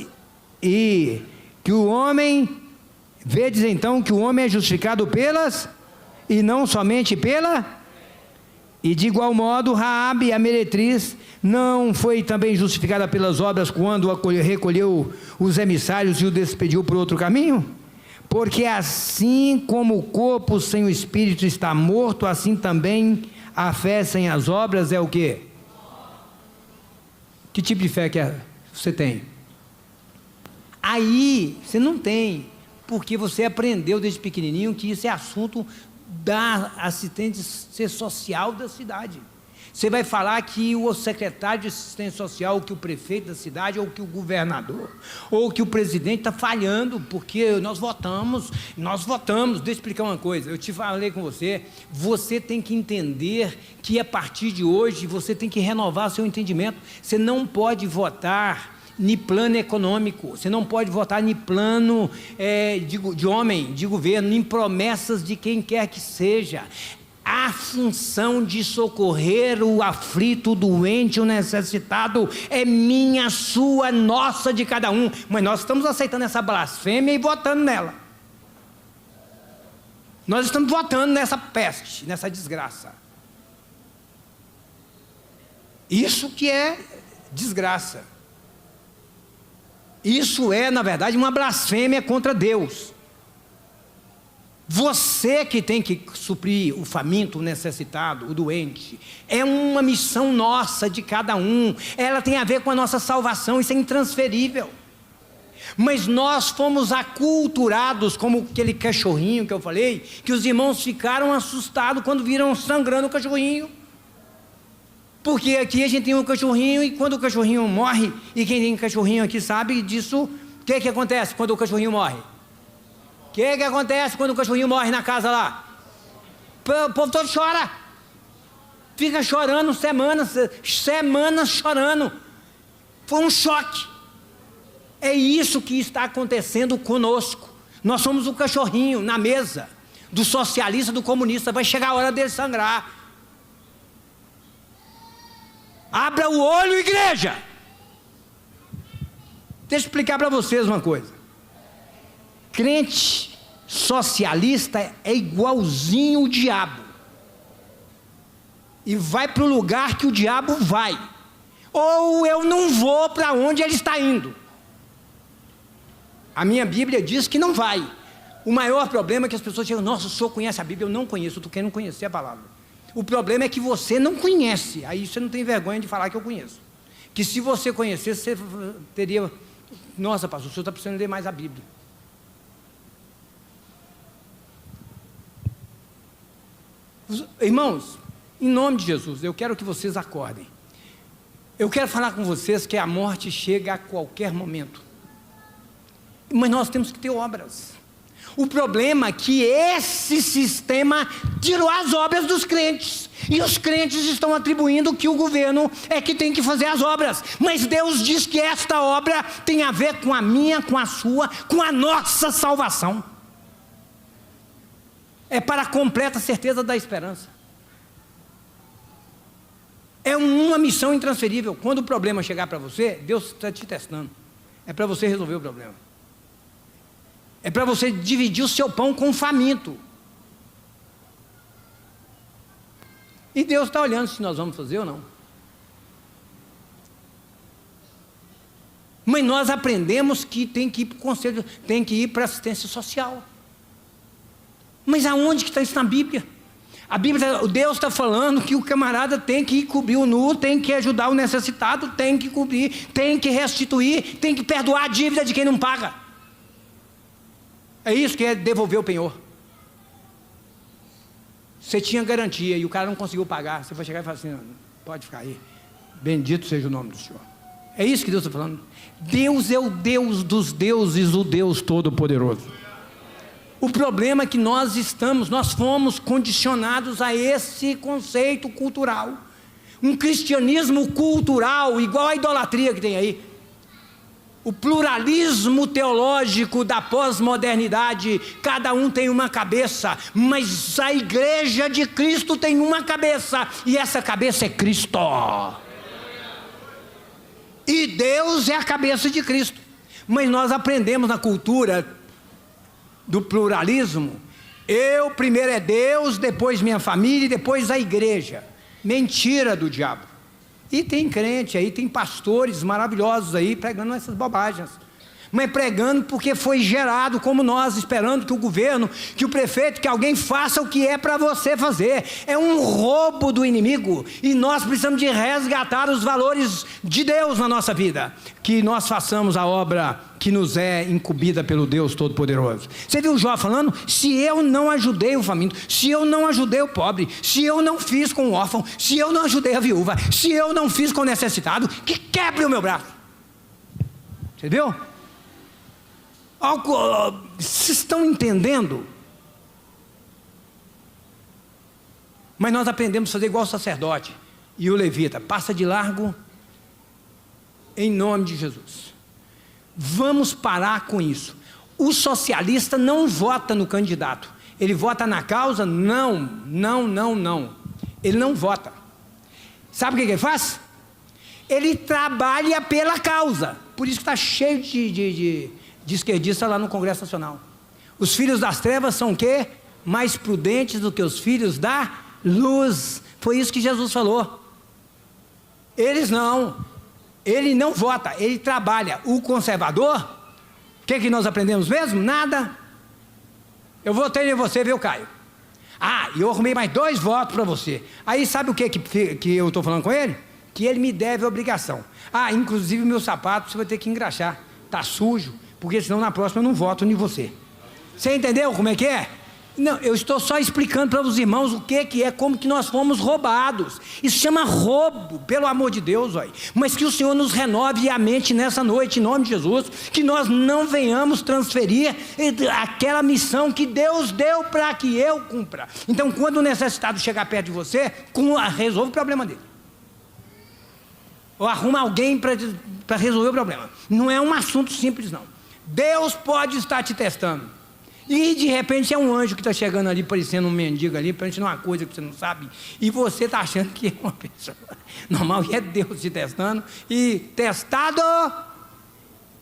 e que o homem, vedes então que o homem é justificado pelas, e não somente pela... E de igual modo, Raabe, a meretriz, não foi também justificada pelas obras quando recolheu os emissários e o despediu por outro caminho? Porque assim como o corpo sem o espírito está morto, assim também a fé sem as obras é o quê? Que tipo de fé que você tem? Aí, você não tem, porque você aprendeu desde pequenininho que isso é assunto da assistência social da cidade. Você vai falar que o secretário de assistência social, ou que o prefeito da cidade, ou que o governador, ou que o presidente está falhando, porque nós votamos, deixa eu explicar uma coisa, eu te falei com você, você tem que entender que a partir de hoje, você tem que renovar seu entendimento, você não pode votar em plano econômico, você não pode votar em plano de homem, de governo, em promessas de quem quer que seja. A função de socorrer o aflito, o doente, o necessitado é minha, sua, nossa, de cada um, mas nós estamos aceitando essa blasfêmia e votando nela. Nós estamos votando nessa peste, nessa desgraça. Isso que é desgraça. Isso é, na verdade, uma blasfêmia contra Deus. Você que tem que suprir o faminto, o necessitado, o doente. É uma missão nossa, de cada um. Ela tem a ver com a nossa salvação, isso é intransferível. Mas nós fomos aculturados, como aquele cachorrinho que eu falei, que os irmãos ficaram assustados quando viram sangrando o cachorrinho. Porque aqui a gente tem um cachorrinho, e quando o cachorrinho morre, e quem tem cachorrinho aqui sabe disso, o que acontece quando o cachorrinho morre? O que acontece quando o cachorrinho morre na casa lá? O povo todo chora, fica chorando semanas chorando, foi um choque. É isso que está acontecendo conosco. Nós somos o cachorrinho na mesa do socialista, do comunista, vai chegar a hora dele sangrar. Abra o olho, igreja. Deixa eu explicar para vocês uma coisa. Crente socialista é igualzinho o diabo, e vai para o lugar que o diabo vai, ou eu não vou para onde ele está indo. A minha Bíblia diz que não vai. O maior problema é que as pessoas dizem, nossa, o senhor conhece a Bíblia? Eu não conheço, eu estou querendo conhecer a palavra. O problema é que você não conhece, aí você não tem vergonha de falar que eu conheço. Que se você conhecesse, você teria, nossa, pastor, o senhor está precisando ler mais a Bíblia. Irmãos, em nome de Jesus, eu quero que vocês acordem. Eu quero falar com vocês que a morte chega a qualquer momento. Mas nós temos que ter obras. O problema é que esse sistema tirou as obras dos crentes, e os crentes estão atribuindo que o governo é que tem que fazer as obras, mas Deus diz que esta obra tem a ver com a minha, com a sua, com a nossa salvação. É para a completa certeza da esperança. É uma missão intransferível. Quando o problema chegar para você, Deus está te testando. É para você resolver o problema. É para você dividir o seu pão com o faminto. E Deus está olhando se nós vamos fazer ou não. Mas nós aprendemos que tem que ir para o conselho, tem que ir para a assistência social. Mas aonde que está isso na Bíblia? A Bíblia, Deus está falando que o camarada tem que cobrir o nu, tem que ajudar o necessitado, tem que cobrir, tem que restituir, tem que perdoar a dívida de quem não paga. É isso que é devolver o penhor. Você tinha garantia e o cara não conseguiu pagar, você vai chegar e falar assim, pode ficar aí, bendito seja o nome do Senhor. É isso que Deus está falando. Deus é o Deus dos deuses, o Deus Todo-Poderoso. O problema é que nós fomos condicionados a esse conceito cultural. Um cristianismo cultural, igual a idolatria que tem aí. O pluralismo teológico da pós-modernidade, cada um tem uma cabeça, mas a igreja de Cristo tem uma cabeça, e essa cabeça é Cristo. E Deus é a cabeça de Cristo. Mas nós aprendemos na cultura do pluralismo, primeiro é Deus, depois minha família e depois a igreja. Mentira do diabo. E tem crente aí, tem pastores maravilhosos aí pregando essas bobagens. Mas pregando porque foi gerado como nós, esperando que o governo, que o prefeito, que alguém faça o que é para você fazer. É um roubo do inimigo. E nós precisamos de resgatar os valores de Deus na nossa vida. Que nós façamos a obra que nos é incumbida pelo Deus Todo-Poderoso. Você viu Jó falando? Se eu não ajudei o faminto, se eu não ajudei o pobre, se eu não fiz com o órfão, se eu não ajudei a viúva, se eu não fiz com o necessitado, que quebre o meu braço. Você viu? Vocês estão entendendo? Mas nós aprendemos a fazer igual o sacerdote e o levita, passa de largo em nome de Jesus. Vamos parar com isso. O socialista não vota no candidato, ele vota na causa? Não. Ele não vota. Sabe o que ele faz? Ele trabalha pela causa. Por isso que está cheio de esquerdista lá no Congresso Nacional. Os filhos das trevas são o quê? Mais prudentes do que os filhos da luz. Foi isso que Jesus falou. Eles não. Ele não vota, ele trabalha. O conservador, o que nós aprendemos mesmo? Nada. Eu votei em você, viu, Caio? E eu arrumei mais 2 votos para você. Aí sabe o que eu estou falando com ele? Que ele me deve obrigação. Inclusive meu sapato você vai ter que engraxar. Está sujo. Porque senão na próxima eu não voto em você. Você entendeu como é que é? Não, eu estou só explicando para os irmãos o que é, como que nós fomos roubados. Isso chama roubo, pelo amor de Deus, olha. Mas que o Senhor nos renove a mente nessa noite, em nome de Jesus, que nós não venhamos transferir aquela missão que Deus deu para que eu cumpra. Então, quando o necessitado chegar perto de você, resolve o problema dele. Ou arruma alguém para resolver o problema. Não é um assunto simples, não. Deus pode estar te testando. E de repente é um anjo que está chegando ali, parecendo um mendigo ali, parecendo uma coisa que você não sabe, e você está achando que é uma pessoa normal, e é Deus te testando, e testado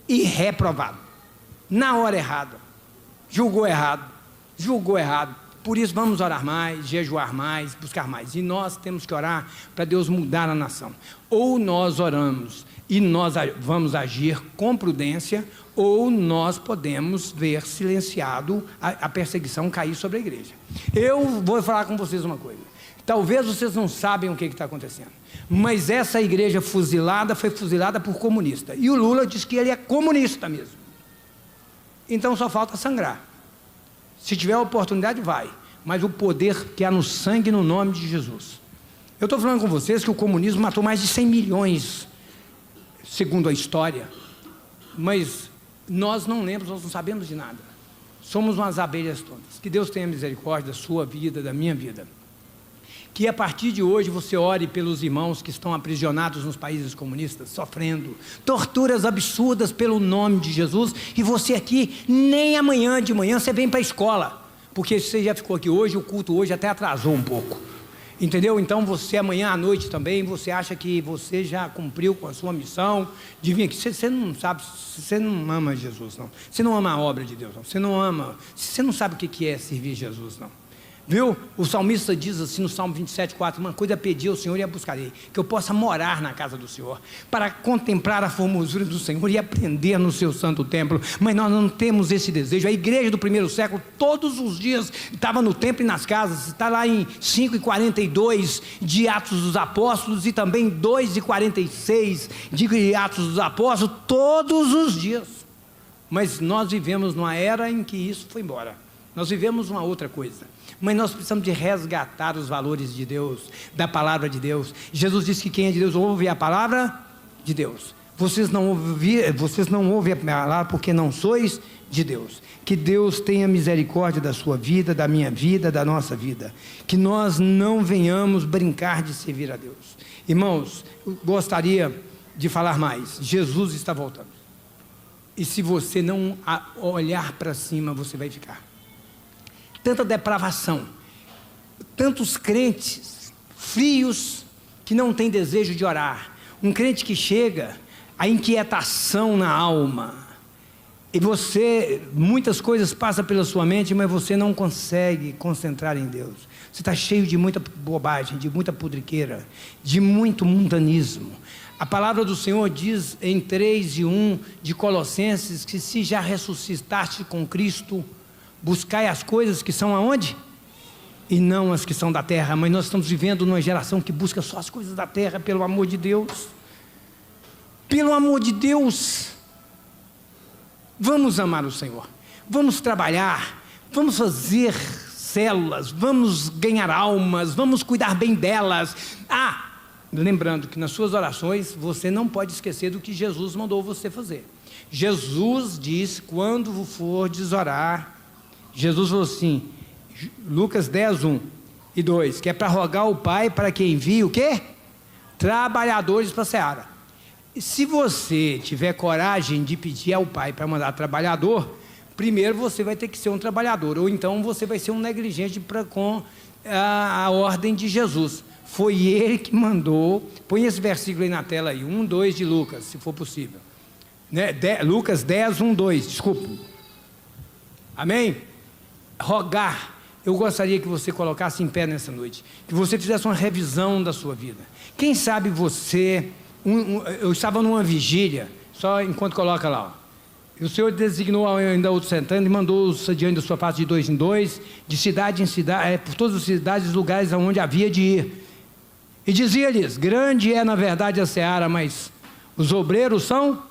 e reprovado, na hora errada, julgou errado. Por isso vamos orar mais, jejuar mais, buscar mais, e nós temos que orar para Deus mudar a nação. Ou nós oramos e nós vamos agir com prudência, ou nós podemos ver silenciado a perseguição cair sobre a igreja. Eu vou falar com vocês uma coisa. Talvez vocês não sabem o que está acontecendo, mas essa igreja fuzilada foi fuzilada por comunista. E o Lula diz que ele é comunista mesmo. Então só falta sangrar. Se tiver a oportunidade, vai. Mas o poder que há no sangue, no nome de Jesus. Eu estou falando com vocês que o comunismo matou mais de 100 milhões, segundo a história. Mas nós não lembramos, nós não sabemos de nada. Somos umas abelhas tontas. Que Deus tenha misericórdia da sua vida, da minha vida. Que a partir de hoje você ore pelos irmãos que estão aprisionados nos países comunistas, sofrendo torturas absurdas pelo nome de Jesus, e você aqui, nem amanhã de manhã você vem para a escola, porque você já ficou aqui hoje, o culto hoje até atrasou um pouco. Entendeu? Então você amanhã à noite também, você acha que você já cumpriu com a sua missão de vir aqui. Você não sabe, você não ama Jesus, não. Você não ama a obra de Deus, não. Você não sabe o que é servir Jesus, não. Viu? O salmista diz assim no Salmo 27:4, uma coisa pedi ao Senhor e a buscarei, que eu possa morar na casa do Senhor, para contemplar a formosura do Senhor e aprender no seu santo templo. Mas nós não temos esse desejo. A igreja do primeiro século, todos os dias, estava no templo e nas casas. Está lá em 5:42 de Atos dos Apóstolos e também 2:46 de Atos dos Apóstolos, todos os dias. Mas nós vivemos numa era em que isso foi embora. Nós vivemos uma outra coisa. Mas nós precisamos de resgatar os valores de Deus, da palavra de Deus. Jesus disse que quem é de Deus ouve a palavra de Deus. Vocês não ouvem a palavra porque não sois de Deus. Que Deus tenha misericórdia da sua vida, da minha vida, da nossa vida. Que nós não venhamos brincar de servir a Deus. Irmãos, eu gostaria de falar mais. Jesus está voltando. E se você não olhar para cima, você vai ficar. Tanta depravação, tantos crentes frios que não têm desejo de orar, um crente que chega, a inquietação na alma, e muitas coisas passam pela sua mente, mas você não consegue concentrar em Deus. Você está cheio de muita bobagem, de muita pudriqueira, de muito mundanismo. A palavra do Senhor diz em 3:1 de Colossenses, que se já ressuscitaste com Cristo, buscai as coisas que são aonde? E não as que são da terra. Mas nós estamos vivendo numa geração que busca só as coisas da terra, pelo amor de Deus. Pelo amor de Deus. Vamos amar o Senhor. Vamos trabalhar. Vamos fazer células. Vamos ganhar almas. Vamos cuidar bem delas. Lembrando que nas suas orações, você não pode esquecer do que Jesus mandou você fazer. Jesus disse, quando fordes orar, Jesus falou assim, Lucas 10:1 e 2, que é para rogar ao Pai para que envie o quê? Trabalhadores para a seara. E se você tiver coragem de pedir ao Pai para mandar trabalhador, primeiro você vai ter que ser um trabalhador, ou então você vai ser um negligente com a ordem de Jesus. Foi Ele que mandou. Põe esse versículo aí na tela aí, 1:2 de Lucas, se for possível, né? Lucas 10:1-2, desculpa. Amém? Rogar. Eu gostaria que você colocasse em pé nessa noite, que você fizesse uma revisão da sua vida. Quem sabe você, eu estava numa vigília, só enquanto coloca lá, ó. E o Senhor designou ainda outro sentando e mandou-os diante da sua face de 2 em 2, de cidade em cidade, por todas as cidades e lugares aonde havia de ir. E dizia-lhes, grande é na verdade a seara, mas os obreiros são?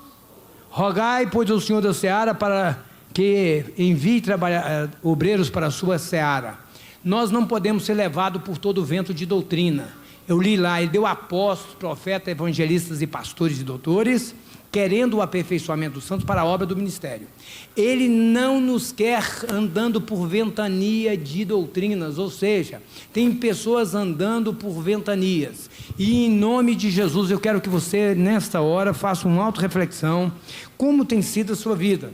Rogai, pois, ao Senhor da seara para que envie obreiros para a sua seara. Nós não podemos ser levados por todo o vento de doutrina. Eu li lá, ele deu apóstolos, profetas, evangelistas e pastores e doutores, querendo o aperfeiçoamento dos santos para a obra do ministério. Ele não nos quer andando por ventania de doutrinas, ou seja, tem pessoas andando por ventanias. E em nome de Jesus, eu quero que você, nesta hora, faça uma autorreflexão. Como tem sido a sua vida?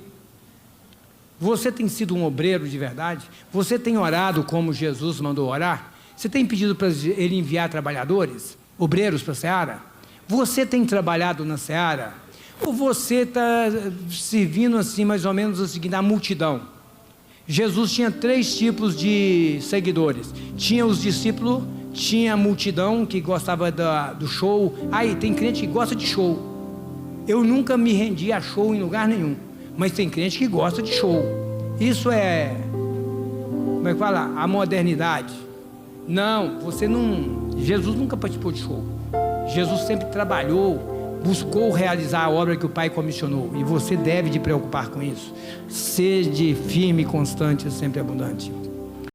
Você tem sido um obreiro de verdade? Você tem orado como Jesus mandou orar? Você tem pedido para Ele enviar trabalhadores, obreiros para a seara? Você tem trabalhado na seara? Ou você está servindo assim, mais ou menos o seguinte, a multidão? Jesus tinha 3 tipos de seguidores. Tinha os discípulos, tinha a multidão que gostava do show. Aí tem crente que gosta de show. Eu nunca me rendi a show em lugar nenhum. Mas tem crente que gosta de show. Isso é, como é que fala? A modernidade. Não, você não. Jesus nunca participou de show. Jesus sempre trabalhou, buscou realizar a obra que o Pai comissionou. E você deve te preocupar com isso. Sede firme e constante, sempre abundante.